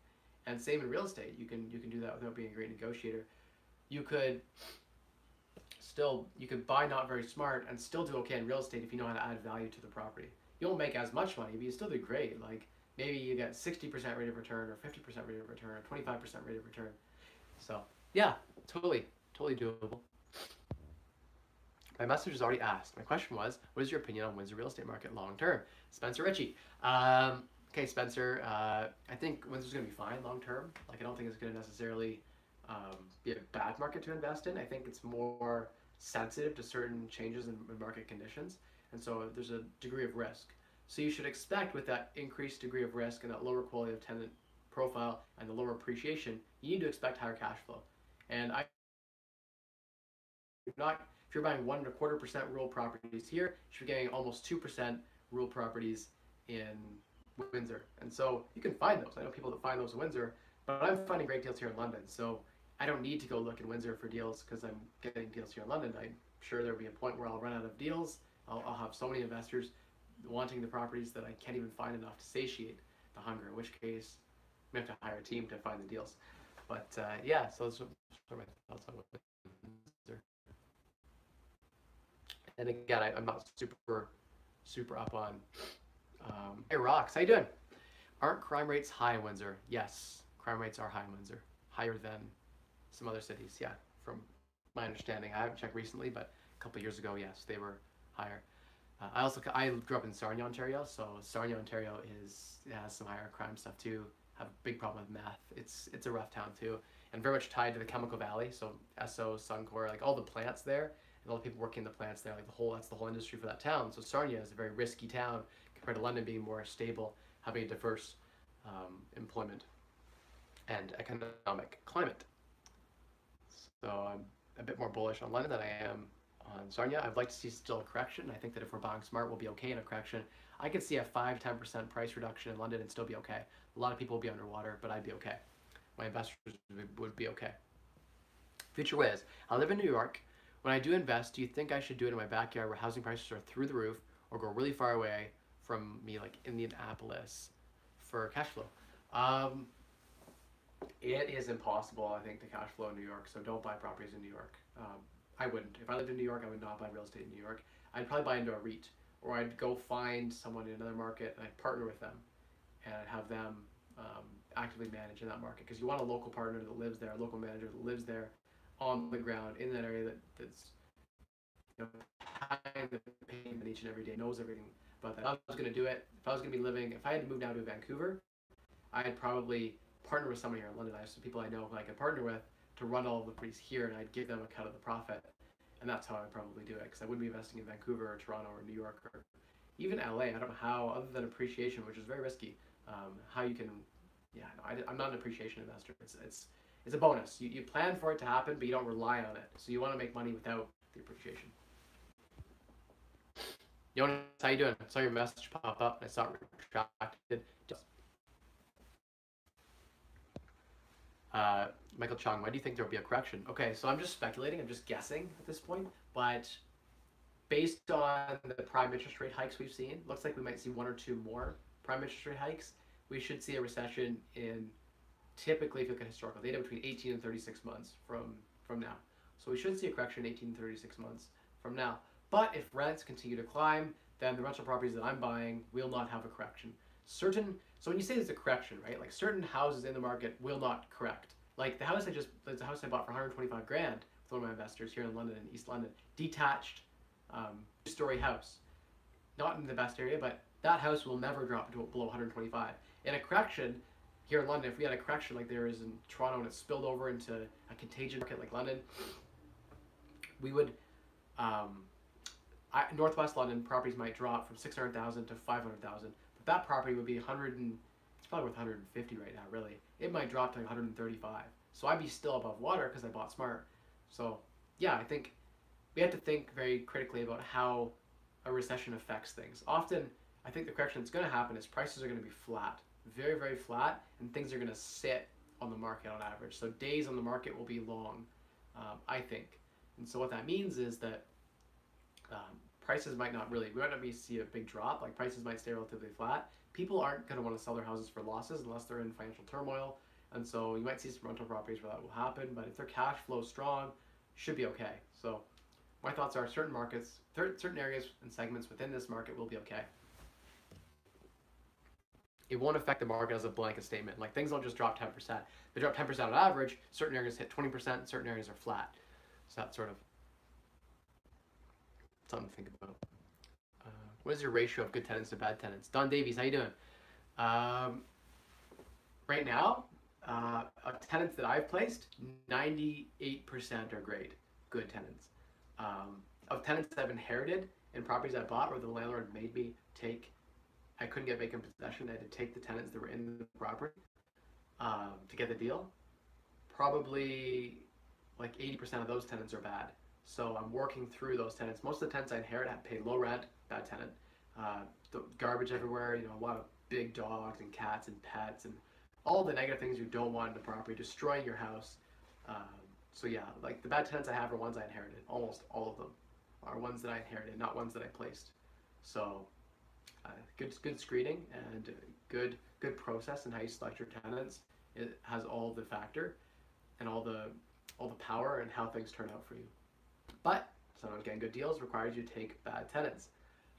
Speaker 1: And same in real estate, you can do that without being a great negotiator. You could buy not very smart and still do okay in real estate if you know how to add value to the property. You won't make as much money, but you still do great. Like maybe you get 60% rate of return or 50% rate of return or 25% rate of return. So yeah, totally doable. My message was already asked. My question was, what is your opinion on Windsor real estate market long term? Spencer Ritchie. Okay, Spencer, I think Windsor's going to be fine long term. Like I don't think it's going to necessarily be a bad market to invest in. I think it's more sensitive to certain changes in market conditions. And so there's a degree of risk. So you should expect with that increased degree of risk and that lower quality of tenant profile and the lower appreciation, you need to expect higher cash flow. And if you're buying 1.25% rural properties here, you should be getting almost 2% rural properties in Windsor. And so you can find those. I know people that find those in Windsor, but I'm finding great deals here in London. So I don't need to go look in Windsor for deals because I'm getting deals here in London. I'm sure there'll be a point where I'll run out of deals. I'll have so many investors wanting the properties that I can't even find enough to satiate the hunger, in which case we have to hire a team to find the deals. But yeah, so those are my thoughts on Windsor. And again, I'm not super up on. Hey, Rox, how you doing? Aren't crime rates high in Windsor? Yes, crime rates are high in Windsor, higher than some other cities. Yeah, from my understanding, I haven't checked recently, but a couple of years ago, yes, they were higher. I grew up in Sarnia, Ontario, so Sarnia, Ontario has some higher crime stuff too. Have a big problem with meth. It's a rough town too, and very much tied to the Chemical Valley. So Esso, Suncor, like all the plants there, and all the people working in the plants there, like that's the whole industry for that town. So Sarnia is a very risky town compared to London being more stable, having a diverse employment and economic climate. So I'm a bit more bullish on London than I am on Sarnia. I'd like to see still a correction. I think that if we're buying smart, we'll be okay in a correction. I could see a 5-10% price reduction in London and still be okay. A lot of people will be underwater, but I'd be okay. My investors would be okay. Future Wiz. I live in New York. When I do invest, do you think I should do it in my backyard where housing prices are through the roof, or go really far away from me, like Indianapolis, for cash flow? It is impossible, I think, to cash flow in New York. So don't buy properties in New York. I wouldn't. If I lived in New York, I would not buy real estate in New York. I'd probably buy into a REIT, or I'd go find someone in another market and I'd partner with them and I'd have them actively manage in that market, because you want a local partner that lives there, a local manager that lives there on the ground in that area that's behind the pavement each and every day, knows everything about that. If I was going to do it, if I was going to be living, if I had to move down to Vancouver, I'd probably partner with someone here in London. I have some people I know who I could partner with to run all of the properties here, and I'd give them a cut of the profit. And that's how I'd probably do it, because I wouldn't be investing in Vancouver or Toronto or New York or even LA. I don't know how, other than appreciation, which is very risky, how you can, yeah, no, I'm not an appreciation investor. It's a bonus. You plan for it to happen, but you don't rely on it. So you want to make money without the appreciation. Jonas, how you doing? I saw your message pop up and I saw it retracted. Michael Chung, why do you think there will be a correction? Okay, so I'm just speculating. I'm just guessing at this point. But based on the prime interest rate hikes we've seen, looks like we might see one or two more prime interest rate hikes. We should see a recession in, typically, if you look at historical data, between 18 and 36 months from now. So we should see a correction in 18 to 36 months from now. But if rents continue to climb, then the rental properties that I'm buying will not have a correction. So when you say there's a correction, right? Like certain houses in the market will not correct. Like the house I bought for 125 grand with one of my investors here in London, in East London, detached, two-story house, not in the best area, but that house will never drop to below 125. In a correction here in London, if we had a correction like there is in Toronto and it spilled over into a contagion market like London, we would. Northwest London properties might drop from 600,000 to 500,000, but that property would be 100 and it's probably worth 150 right now. Really, it might drop to 135. So I'd be still above water because I bought smart. So yeah, I think we have to think very critically about how a recession affects things. Often, I think the correction that's going to happen is prices are going to be flat, very very flat, and things are going to sit on the market on average. So days on the market will be long, I think. And so what that means is that prices might not really, we might not see a big drop, like prices might stay relatively flat. People aren't going to want to sell their houses for losses unless they're in financial turmoil. And so you might see some rental properties where that will happen, but if their cash flow is strong, should be okay. So my thoughts are certain markets, certain areas and segments within this market will be okay. It won't affect the market as a blanket statement. Like things don't just drop 10%. They drop 10% on average, certain areas hit 20%, and certain areas are flat. So that's sort of something to think about. What is your ratio of good tenants to bad tenants? Don Davies, how you doing? Right now, tenants that I've placed, 98% are great, good tenants. Of tenants that I've inherited in properties I bought where the landlord made me take, I couldn't get vacant possession, I had to take the tenants that were in the property to get the deal. Probably like 80% of those tenants are bad. So I'm working through those tenants. Most of the tenants I inherit have paid low rent, bad tenant. The garbage everywhere, a lot of big dogs and cats and pets and all the negative things you don't want in the property, destroying your house. So yeah, like the bad tenants I have are ones I inherited. Almost all of them are ones that I inherited, not ones that I placed. So good screening and good process in how you select your tenants. It has all the factor and all the power and how things turn out for you. But sometimes getting good deals requires you to take bad tenants.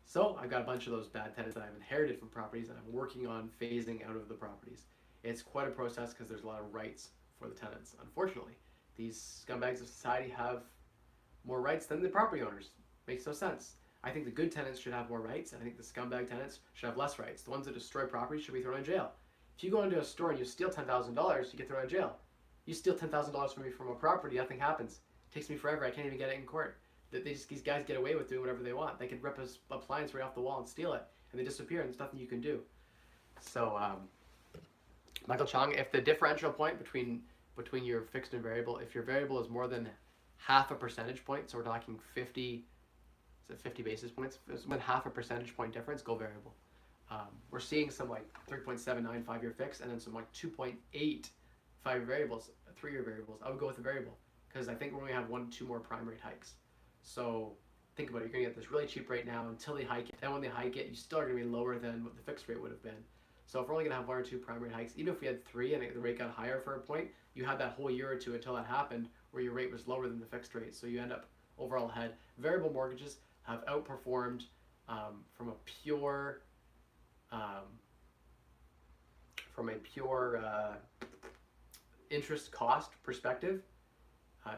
Speaker 1: So I've got a bunch of those bad tenants that I've inherited from properties and I'm working on phasing out of the properties. It's quite a process because there's a lot of rights for the tenants. Unfortunately, these scumbags of society have more rights than the property owners. Makes no sense. I think the good tenants should have more rights, and I think the scumbag tenants should have less rights. The ones that destroy property should be thrown in jail. If you go into a store and you steal $10,000, you get thrown in jail. You steal $10,000 from me from a property, nothing happens. It takes me forever. I can't even get it in court. These guys get away with doing whatever they want. They could rip an appliance right off the wall and steal it, and they disappear, and there's nothing you can do. So, Michael Chong, if the differential point between your fixed and variable, if your variable is more than half a percentage point, so we're talking 50 basis points, if it's more than half a percentage point difference, go variable. We're seeing some like 3.79 5-year fixed, and then some like 2.8 5-year variables, 3-year variables. I would go with the variable because I think we're going to have 1 to 2 more prime rate hikes. So think about it. You're going to get this really cheap rate now until they hike it. Then when they hike it, you still are going to be lower than what the fixed rate would have been. So if we're only going to have 1 or 2 prime rate hikes, even if we had 3 and the rate got higher for a point, you had that whole year or two until that happened where your rate was lower than the fixed rate. So you end up overall ahead. Variable mortgages have outperformed from a pure interest cost perspective.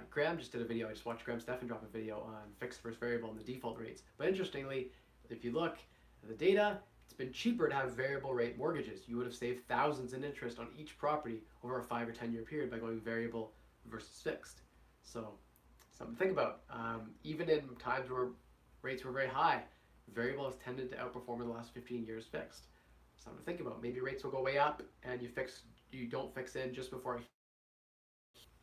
Speaker 1: Graham just did a video. I just watched Graham Stephan drop a video on fixed versus variable and the default rates. But interestingly, if you look at the data, it's been cheaper to have variable rate mortgages. You would have saved thousands in interest on each property over a 5 or 10 year period by going variable versus fixed. So something to think about. Even in times where rates were very high, variable has tended to outperform in the last 15 years fixed. Something to think about. Maybe rates will go way up and you don't fix in just before a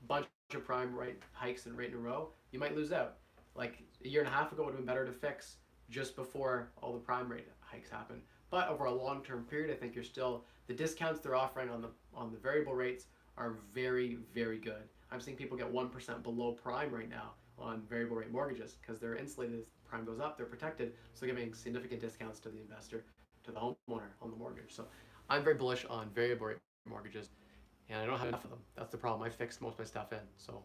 Speaker 1: bunch of prime rate hikes and rate in a row, you might lose out. Like a year and a half ago, it would have been better to fix just before all the prime rate hikes happen. But over a long-term period, I think the discounts they're offering on the variable rates are very, very good. I'm seeing people get 1% below prime right now on variable rate mortgages because they're insulated. If prime goes up, they're protected, so they're giving significant discounts to the investor, to the homeowner on the mortgage. So I'm very bullish on variable rate mortgages, and I don't have enough of them. That's the problem. I fixed most of my stuff in. So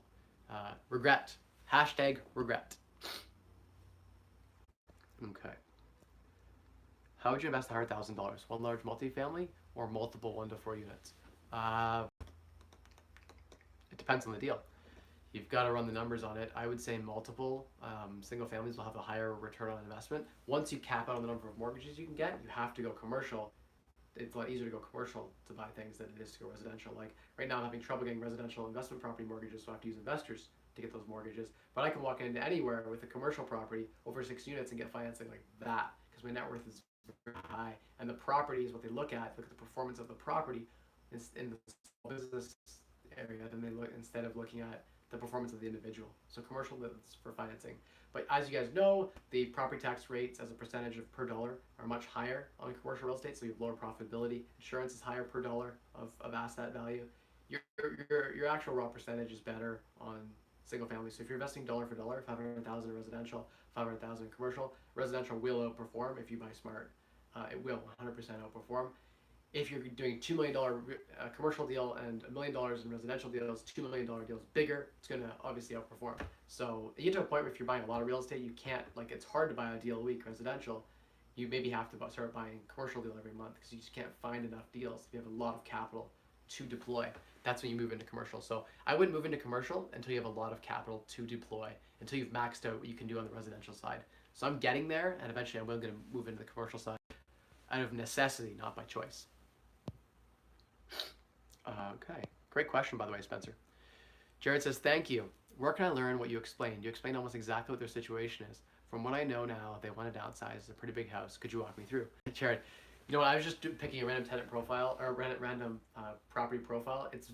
Speaker 1: regret. Hashtag regret. Okay. How would you invest $100,000? One large multifamily or multiple 1 to 4 units? It depends on the deal. You've got to run the numbers on it. I would say multiple single families will have a higher return on investment. Once you cap out on the number of mortgages you can get, you have to go commercial. It's a lot easier to go commercial to buy things than it is to go residential. Like right now I'm having trouble getting residential investment property mortgages, so I have to use investors to get those mortgages. But I can walk into anywhere with a commercial property over 6 units and get financing like that because my net worth is very high. And the property is what they look at the performance of the property in the small business area, then they look instead of looking at the performance of the individual. So commercial is for financing. But as you guys know, the property tax rates as a percentage of per dollar are much higher on commercial real estate, so you have lower profitability. Insurance is higher per dollar of asset value. Your actual raw percentage is better on single family. So if you're investing dollar for dollar, 500,000 in residential, 500,000 in commercial, residential will outperform if you buy smart. It will 100% outperform. If you're doing $2 million commercial deal and $1 million in residential deals, $2 million deals bigger, it's going to obviously outperform. So you get to a point where if you're buying a lot of real estate, you can't, like it's hard to buy a deal a week residential. You maybe have to start buying commercial deal every month because you just can't find enough deals. If you have a lot of capital to deploy, that's when you move into commercial. So I wouldn't move into commercial until you have a lot of capital to deploy, until you've maxed out what you can do on the residential side. So I'm getting there, and eventually I'm going to move into the commercial side out of necessity, not by choice. Okay, great question, by the way, Spencer. Jared says, thank you. Where can I learn what you explained? You explained almost exactly what their situation is. From what I know now, they want to downsize. It's a pretty big house. Could you walk me through? Jared, you know what? I was just picking a random tenant profile, or random property profile. It's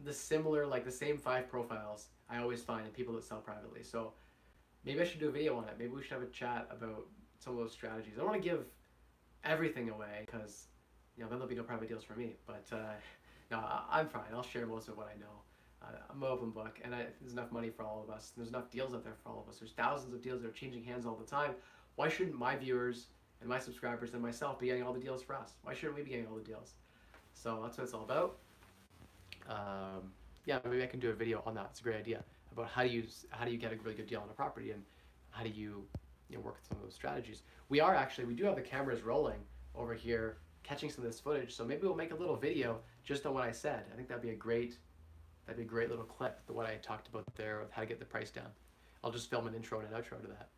Speaker 1: the same 5 profiles I always find in people that sell privately. So maybe I should do a video on it. Maybe we should have a chat about some of those strategies. I don't want to give everything away because, then there'll be no private deals for me. But no, I'm fine. I'll share most of what I know. I'm an open book, and there's enough money for all of us. There's enough deals out there for all of us. There's thousands of deals that are changing hands all the time. Why shouldn't my viewers and my subscribers and myself be getting all the deals for us? Why shouldn't we be getting all the deals? So that's what it's all about. Yeah, maybe I can do a video on that. It's a great idea about how do you get a really good deal on a property, and how do you work with some of those strategies. We do have the cameras rolling over here, catching some of this footage. So maybe we'll make a little video just on what I said. I think that'd be a great little clip, what I talked about there of how to get the price down. I'll just film an intro and an outro to that.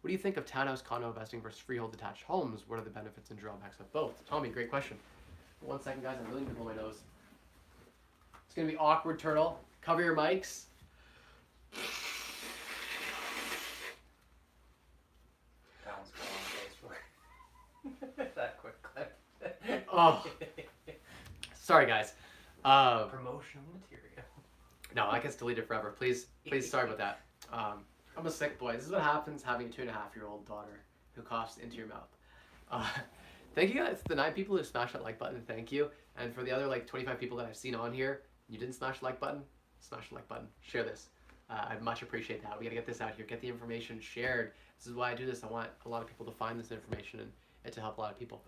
Speaker 1: What do you think of townhouse condo investing versus freehold detached homes? What are the benefits and drawbacks of both? Tommy, great question. 1 second, guys. I'm really gonna blow my nose. It's gonna be awkward, Turtle. Cover your mics.
Speaker 2: That one's going on Facebook. That quick clip.
Speaker 1: Oh, sorry, guys.
Speaker 2: Promotional material.
Speaker 1: No, that gets deleted forever. Please, sorry about that. I'm a sick boy. This is what happens having a 2.5-year-old daughter who coughs into your mouth. Thank you guys, the 9 people who smashed that like button, thank you. And for the other 25 people that I've seen on here, you didn't smash the like button, smash the like button. Share this. I'd much appreciate that. We gotta get this out here, get the information shared. This is why I do this. I want a lot of people to find this information and to help a lot of people.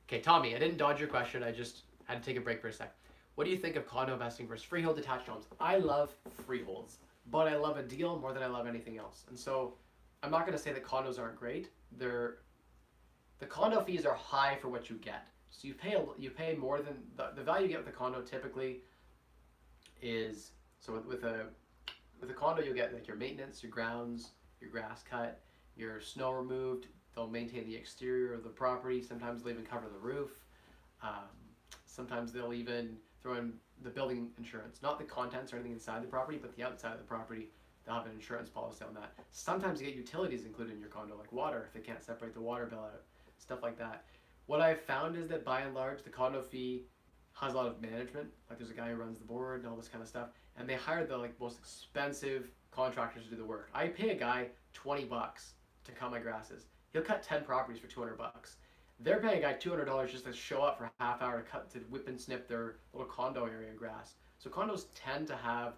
Speaker 1: Okay, Tommy, I didn't dodge your question. I just had to take a break for a sec. What do you think of condo investing versus freehold detached homes? I love freeholds, but I love a deal more than I love anything else. And so I'm not going to say that condos aren't great. The condo fees are high for what you get. So you pay more than the value you get with a condo typically is so with a condo you'll get like your maintenance, your grounds, your grass cut, your snow removed. They'll maintain the exterior of the property. Sometimes they'll even cover the roof. Um, Sometimes they'll even throw in the building insurance, not the contents or anything inside the property, but the outside of the property. They'll have an insurance policy on that. Sometimes you get utilities included in your condo, like water, if they can't separate the water bill out, stuff like that. What I've found is that by and large, the condo fee has a lot of management. Like there's a guy who runs the board and all this kind of stuff, and they hire the like most expensive contractors to do the work. I pay a guy $20 to cut my grasses. He'll cut 10 properties for $200. They're paying a guy $200 just to show up for a half hour to whip and snip their little condo area grass. So condos tend to have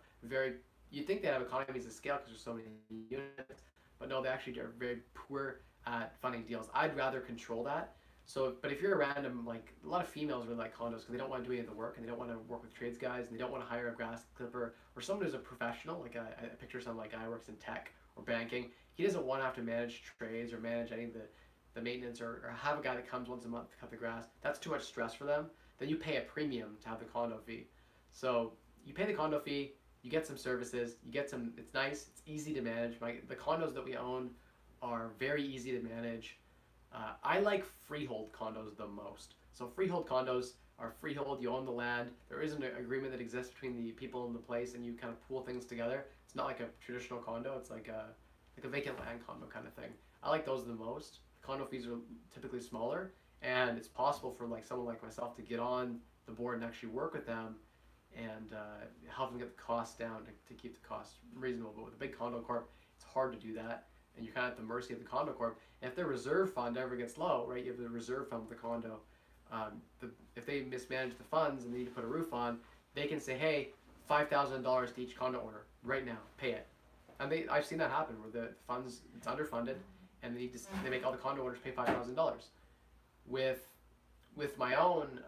Speaker 1: you'd think they have economies of scale because there's so many units, but no, they actually are very poor at funding deals. I'd rather control that. So, but if you're a random, like a lot of females really like condos because they don't want to do any of the work and they don't want to work with trades guys and they don't want to hire a grass clipper or someone who's a professional. Like I picture someone like guy who works in tech or banking. He doesn't want to have to manage trades or manage any of the maintenance or have a guy that comes once a month to cut the grass. That's too much stress for them. Then you pay a premium to have the condo fee. So you pay the condo fee, you get some services, it's nice, it's easy to manage. The condos that we own are very easy to manage. I like freehold condos the most. So freehold condos are freehold, you own the land. There is an agreement that exists between the people in the place and you kind of pool things together. It's not like a traditional condo, it's like a vacant land condo kind of thing. I like those the most. Condo fees are typically smaller and it's possible for like someone like myself to get on the board and actually work with them and help them get the costs down to keep the costs reasonable. But with a big condo corp, it's hard to do that, and you're kind of at the mercy of the condo corp. And if their reserve fund ever gets low, right, you have the reserve fund with the condo. If they mismanage the funds and they need to put a roof on, they can say, hey, $5,000 to each condo owner right now, pay it. And I've seen that happen where the funds it's underfunded, and they make all the condo owners pay $5,000. With my own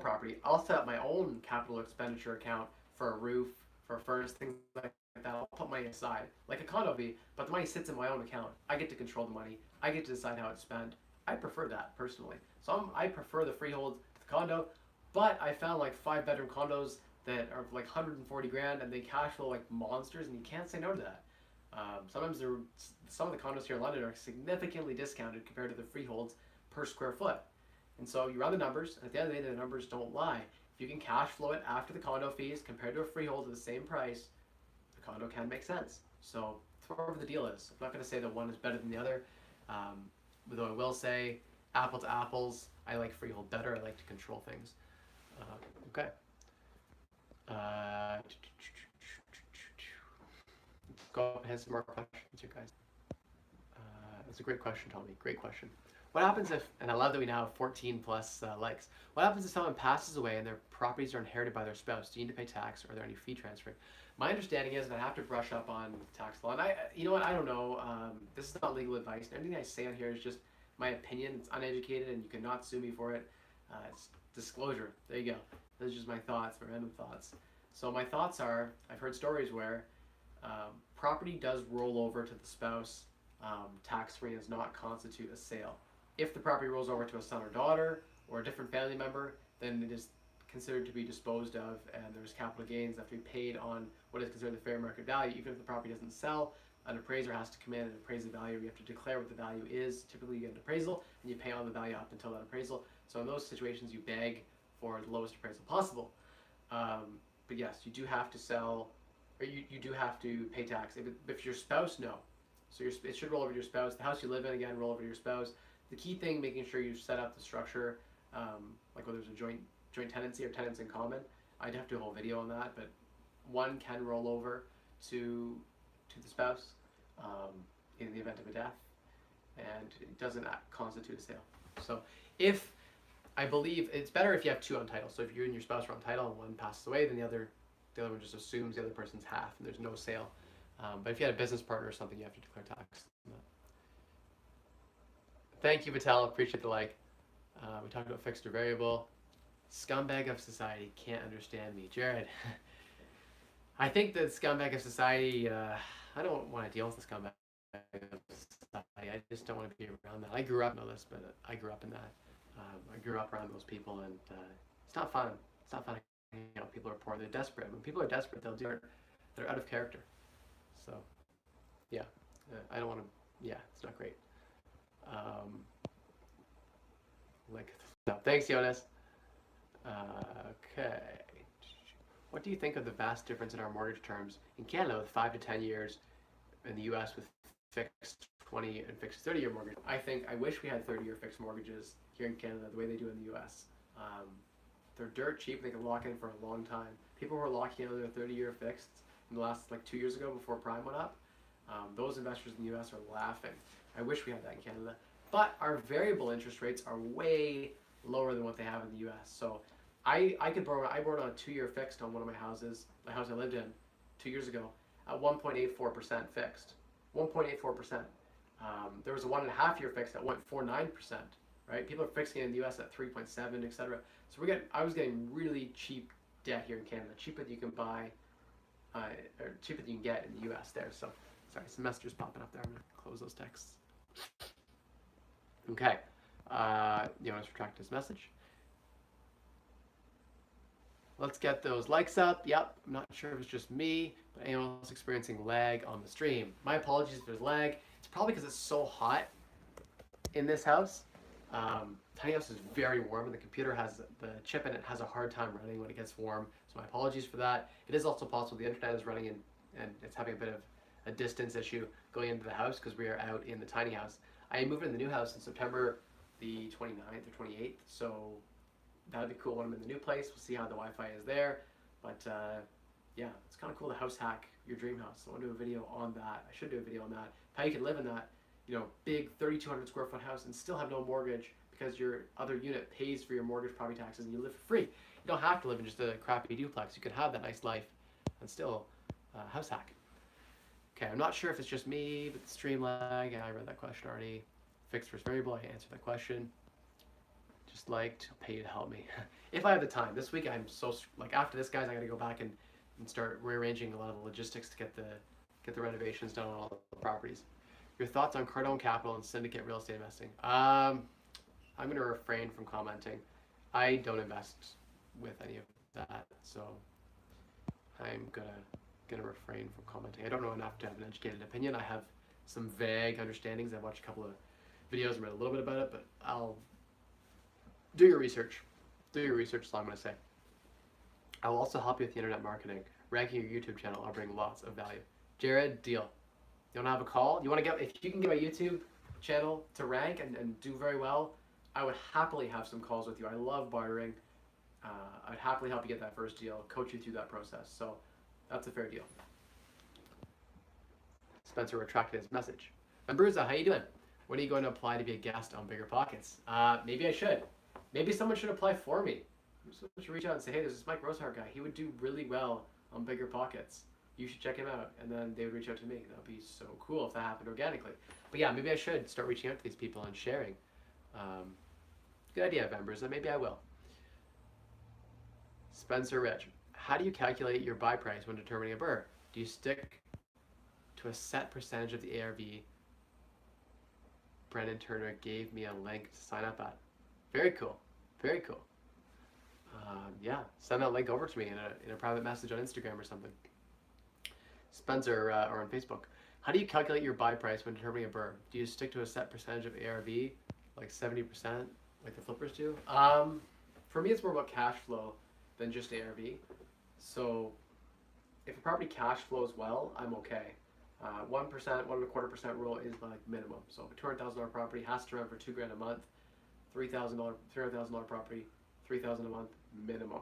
Speaker 1: property, I'll set up my own capital expenditure account for a roof, for a furnace, things like that. I'll put money aside, like a condo fee, but the money sits in my own account. I get to control the money. I get to decide how it's spent. I prefer that personally. So I prefer the freehold to the condo, but I found like 5-bedroom condos that are like 140 grand and they cash flow like monsters, and you can't say no to that. Sometimes some of the condos here in London are significantly discounted compared to the freeholds per square foot. And so you run the numbers, and at the end of the day, the numbers don't lie. If you can cash flow it after the condo fees compared to a freehold at the same price, the condo can make sense. So whatever the deal is. I'm not going to say that one is better than the other, though I will say, apple to apples, I like freehold better. I like to control things. Okay. Go up and have some more questions, you guys. That's a great question, Tommy. Great question. What happens if, and I love that we now have 14 plus likes. What happens if someone passes away and their properties are inherited by their spouse? Do you need to pay tax, or are there any fee transfer? My understanding is, and I have to brush up on tax law, and you know what, I don't know. This is not legal advice. Everything I say on here is just my opinion. It's uneducated, and you cannot sue me for it. It's disclosure. There you go. Those are just my thoughts, my random thoughts. So my thoughts are, I've heard stories where property does roll over to the spouse tax-free and does not constitute a sale. If the property rolls over to a son or daughter or a different family member, then it is considered to be disposed of, and there's capital gains that have to be paid on what is considered the fair market value. Even if the property doesn't sell, an appraiser has to come in and appraise the value. You have to declare what the value is. Typically you get an appraisal and you pay on the value up until that appraisal. So in those situations you beg for the lowest appraisal possible. But yes, you do have to sell, or you do have to pay tax. If your spouse, no. So it should roll over to your spouse. The house you live in, again, roll over to your spouse. The key thing, making sure you set up the structure, like whether there's a joint tenancy or tenants in common. I'd have to do a whole video on that, but one can roll over to the spouse in the event of a death, and it doesn't constitute a sale. So I believe it's better if you have two on title. So if you and your spouse are on title and one passes away, then the other one just assumes the other person's half, and there's no sale. But if you had a business partner or something, you have to declare tax. Thank you, Vital. Appreciate the like. We talked about fixed or variable. Scumbag of society can't understand me, Jared. I think the scumbag of society. I don't want to deal with the scumbag of society. I just don't want to be around that. I grew up in this, but I grew up in that. I grew up around those people, and it's not fun. It's not fun. People are poor. They're desperate. When people are desperate, they'll do it. They're out of character. So, yeah, I don't want to. Yeah, it's not great. Um, like, no, thanks, Jonas. Okay. What do you think of the vast difference in our mortgage terms in Canada with 5 to 10 years, in the U.S. with fixed 20 and fixed 30-year mortgage? I wish we had 30-year fixed mortgages here in Canada the way they do in the U.S. They're dirt cheap. They can lock in for a long time. People were locking in their 30-year fixed in the last 2 years ago before prime went up. Those investors in the U.S. are laughing. I wish we had that in Canada. But our variable interest rates are way lower than what they have in the U.S. So I borrowed on a 2-year fixed on one of my houses, the house I lived in 2 years ago, at 1.84% fixed. 1.84%. There was a 1.5-year fixed at 1.49%. Right? People are fixing it in the U.S. at 3.7, etc. So I was getting really cheap debt here in Canada, cheaper than you can buy, or cheaper than you can get in the U.S. there. So, sorry, semester's popping up there. I'm gonna close those texts. Okay. Jonas retract his message. Let's get those likes up. Yep, I'm not sure if it's just me, but anyone else experiencing lag on the stream. My apologies if there's lag. It's probably because it's so hot in this house. Tiny house is very warm, and the computer has the chip in it has a hard time running when it gets warm. So my apologies for that. It is also possible the internet is running and it's having a bit of a distance issue going into the house because we are out in the tiny house. I moved in the new house in September the 29th or 28th, so that'd be cool when I'm in the new place. We'll see how the Wi-Fi is there, but yeah, it's kind of cool to house hack your dream house. So I want to do a video on that. I should do a video on that. How you can live in that, big 3,200 square foot house and still have no mortgage because your other unit pays for your mortgage, property taxes, and you live for free. You don't have to live in just a crappy duplex. You can have that nice life and still house hack. Okay, I'm not sure if it's just me, but the stream lag, I read that question already. Fixed versus variable, I answered that question. Just liked, I'll pay you to help me. If I have the time. This week I'm so, after this, guys, I gotta go back and start rearranging a lot of the logistics to get the renovations done on all the properties. Your thoughts on Cardone Capital and syndicate real estate investing? I'm gonna refrain from commenting. I don't invest with any of that, so I'm gonna refrain from commenting. I don't know enough to have an educated opinion. I have some vague understandings. I've watched a couple of videos and read a little bit about it, but I'll do your research. Do your research is all I'm gonna say. I will also help you with the internet marketing. Ranking your YouTube channel, I'll bring lots of value. Jared, deal. You wanna have a call? You wanna if you can get my YouTube channel to rank and do very well, I would happily have some calls with you. I love bartering. I'd happily help you get that first deal, coach you through that process. So that's a fair deal. Spencer retracted his message. Ambruza, how you doing? When are you going to apply to be a guest on Bigger Pockets? Maybe I should. Maybe someone should apply for me. Someone should reach out and say, hey, there's this Mike Rosehart guy. He would do really well on Bigger Pockets. You should check him out. And then they would reach out to me. That would be so cool if that happened organically. But yeah, maybe I should start reaching out to these people and sharing. Good idea, Ambruza. Maybe I will. Spencer Rich, how do you calculate your buy price when determining a BRRRR? Do you stick to a set percentage of the ARV? Brendan Turner gave me a link to sign up at. Very cool. Very cool. Yeah, send that link over to me in a private message on Instagram or something. Spencer, or on Facebook. How do you calculate your buy price when determining a BRRRR? Do you stick to a set percentage of ARV, like 70%, like the flippers do? For me, it's more about cash flow than just ARV. So if a property cash flows well, I'm okay. 1%, 1.25% rule is like minimum. So if a $200,000 property has to rent for $2,000 a month, $300,000 property, $3,000 a month minimum.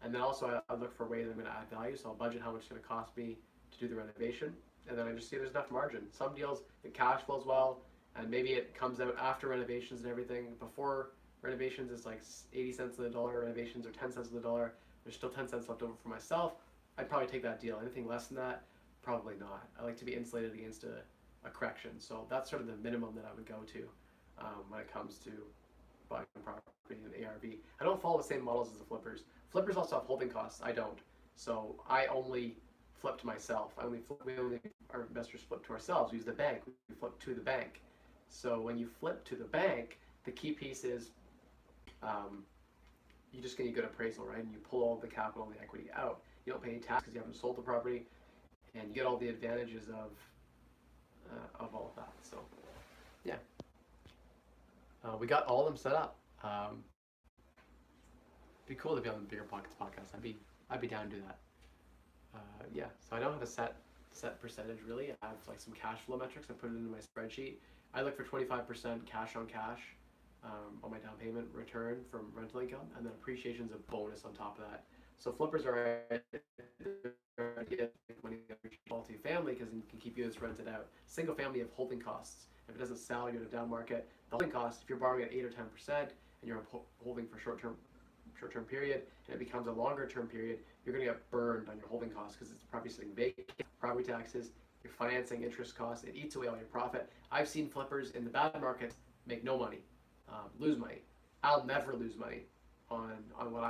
Speaker 1: And then also I look for ways I'm going to add value. So I'll budget how much it's going to cost me to do the renovation, and then I just see there's enough margin. Some deals the cash flows well, and maybe it comes out after renovations and everything. Before renovations is like 80 cents on the dollar. Renovations are 10 cents on the dollar. There's still 10 cents left over for myself. I'd probably take that deal. Anything less than that, probably not. I like to be insulated against a correction. So that's sort of the minimum that I would go to when it comes to buying property in ARV. I don't follow the same models as the flippers. Flippers also have holding costs. I don't. So I only flip to myself. Our investors flip to ourselves. We use the bank. We flip to the bank. So when you flip to the bank, the key piece is you just get a good appraisal, right? And you pull all the capital and the equity out. You don't pay any tax because you haven't sold the property, and you get all the advantages of all of that. So, yeah, we got all of them set up. Be cool to be on the Bigger Pockets podcast. I'd be down to do that. Yeah, so I don't have a set percentage really. I have like some cash flow metrics. I put it into my spreadsheet. I look for 25% cash on cash on my down payment return from rental income, and then appreciation is a bonus on top of that. So flippers are multi-family because it can keep units rented out. Single family have holding costs. If it doesn't sell, you're in a down market. The holding costs, if you're borrowing at 8 or 10% and you're holding for short-term period, and it becomes a longer-term period, you're going to get burned on your holding costs because it's property sitting vacant, property taxes, your financing, interest costs. It eats away all your profit. I've seen flippers in the bad market make no money, lose money. I'll never lose money on what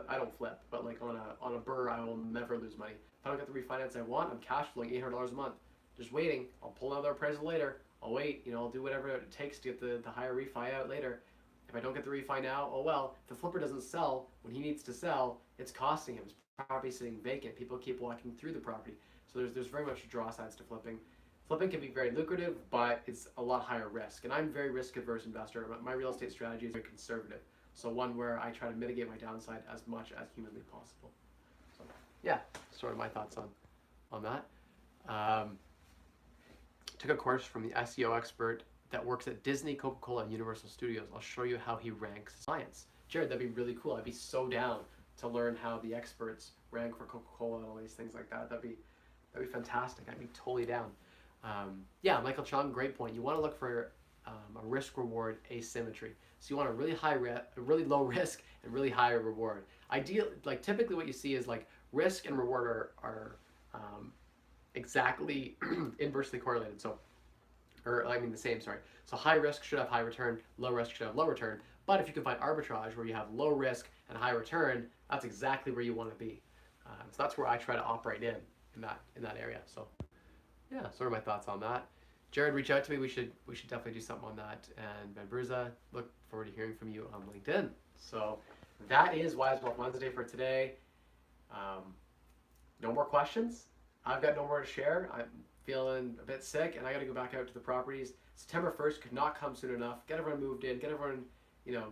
Speaker 1: I don't flip, but like on a burr, I will never lose money. If I don't get the refinance I want, I'm cash flowing $800 a month, just waiting. I'll pull another appraisal later. I'll wait. I'll do whatever it takes to get the higher refi out later. If I don't get the refi now, oh well. If the flipper doesn't sell when he needs to sell, it's costing him. His property sitting vacant. People keep walking through the property. So there's very much draw sides to flipping. Flipping can be very lucrative, but it's a lot higher risk. And I'm a very risk averse investor. My real estate strategy is very conservative. So one where I try to mitigate my downside as much as humanly possible. So yeah, sort of my thoughts on that. Took a course from the SEO expert that works at Disney, Coca-Cola, and Universal Studios. I'll show you how he ranks clients. Jared, that'd be really cool. I'd be so down to learn how the experts rank for Coca-Cola and all these things like that. That'd be fantastic. I'd be totally down. Yeah, Michael Chung, great point. You want to look for a risk-reward asymmetry. So you want a really low risk and really high reward. Typically what you see is like risk and reward are exactly inversely correlated. So the same, sorry. So high risk should have high return, low risk should have low return. But if you can find arbitrage where you have low risk and high return, that's exactly where you want to be. So that's where I try to operate in that area. So yeah, sort of my thoughts on that. Jared, reach out to me. We should definitely do something on that. And Ben Bruza, look forward to hearing from you on LinkedIn. So that is Wise Wealth Wednesday for today. No more questions. I've got no more to share. I'm feeling a bit sick, and I got to go back out to the properties. September 1st could not come soon enough. Get everyone moved in. Get everyone,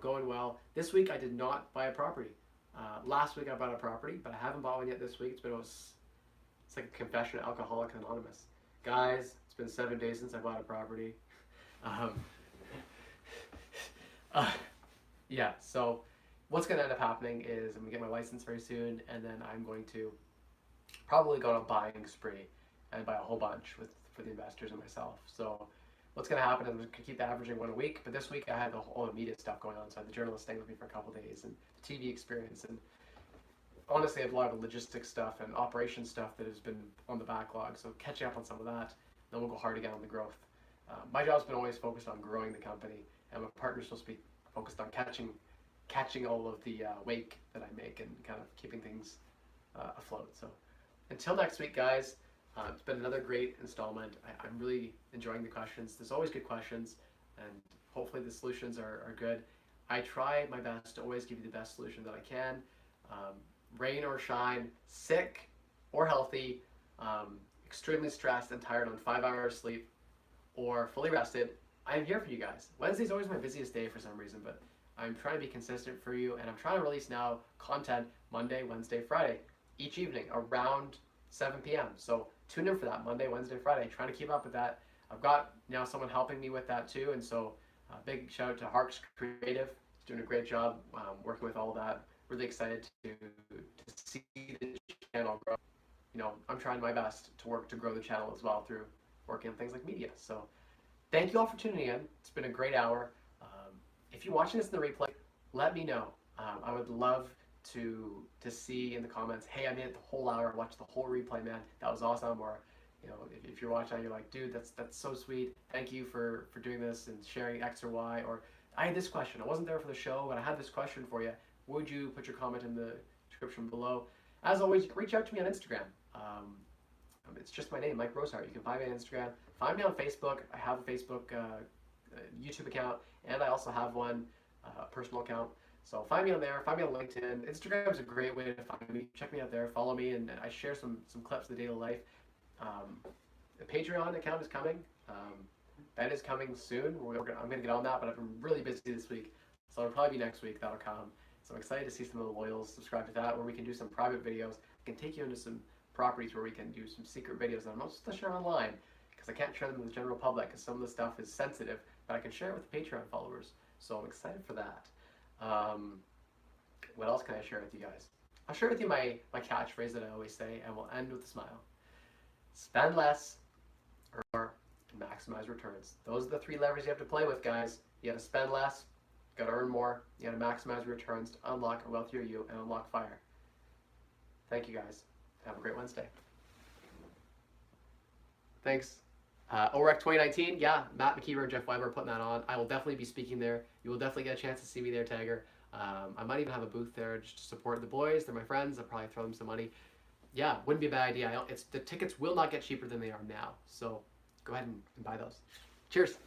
Speaker 1: going well. This week I did not buy a property. Last week I bought a property, but I haven't bought one yet this week. It's like a confession of Alcoholics Anonymous. Guys, it's been 7 days since I bought a property. Yeah, so what's going to end up happening is I'm going to get my license very soon, and then I'm going to probably go on a buying spree and buy a whole bunch for the investors and myself. So what's going to happen is I'm going to keep averaging one a week, but this week I had all the media stuff going on, so I had the journalist staying with me for a couple of days, and the TV experience, and honestly I have a lot of logistics stuff and operation stuff that has been on the backlog, so catching up on some of that, then we'll go hard again on the growth. My job's been always focused on growing the company, and my partner's supposed to be focused on catching all of the wake that I make and kind of keeping things afloat. So until next week, guys, it's been another great installment. I'm really enjoying the questions. There's always good questions, and hopefully the solutions are good. I try my best to always give you the best solution that I can. Rain or shine, sick or healthy, extremely stressed and tired on 5 hours sleep, or fully rested, I'm here for you guys. Wednesday's always my busiest day for some reason, but I'm trying to be consistent for you, and I'm trying to release now content Monday, Wednesday, Friday, each evening around 7 p.m. So tune in for that Monday, Wednesday, Friday. Trying to keep up with that. I've got now someone helping me with that too, and so big shout out to Harks Creative. He's doing a great job working with all that. Really excited to see the channel grow. I'm trying my best to grow the channel as well through working on things like media. So thank you all for tuning in. It's been a great hour. If you're watching this in the replay, let me know. I would love to see in the comments, hey, I made it the whole hour, watch the whole replay, man. That was awesome. Or, if you're watching, you're like, dude, that's so sweet. Thank you for doing this and sharing X or Y. Or I had this question. I wasn't there for the show, but I had this question for you. Would you put your comment in the description below? As always, you can reach out to me on Instagram. It's just my name, Mike Rosehart. You can find me on Instagram. Find me on Facebook. I have a Facebook, YouTube account, and I also have one personal account. So find me on there. Find me on LinkedIn. Instagram is a great way to find me. Check me out there. Follow me, and I share some clips of the daily life. The Patreon account is coming. Ben is coming soon. I'm going to get on that, but I've been really busy this week. So it'll probably be next week that'll come. So I'm excited to see some of the loyals subscribe to that, where we can do some private videos. I can take you into some properties where we can do some secret videos that I'm not supposed to share online because I can't share them with the general public because some of the stuff is sensitive, but I can share it with the Patreon followers. So I'm excited for that. What else can I share with you guys? I'll share with you my catchphrase that I always say, and we'll end with a smile. Spend less, earn more, and maximize returns. Those are the 3 levers you have to play with, guys. You got to spend less, you got to earn more, you got to maximize returns to unlock a wealthier you and unlock fire. Thank you, guys. Have a great Wednesday. Thanks. OREC 2019, yeah, Matt McKeever and Jeff Weiber are putting that on. I will definitely be speaking there. You will definitely get a chance to see me there, Tagger. I might even have a booth there just to support the boys. They're my friends. I'll probably throw them some money. Yeah, wouldn't be a bad idea. The tickets will not get cheaper than they are now. So go ahead and buy those. Cheers.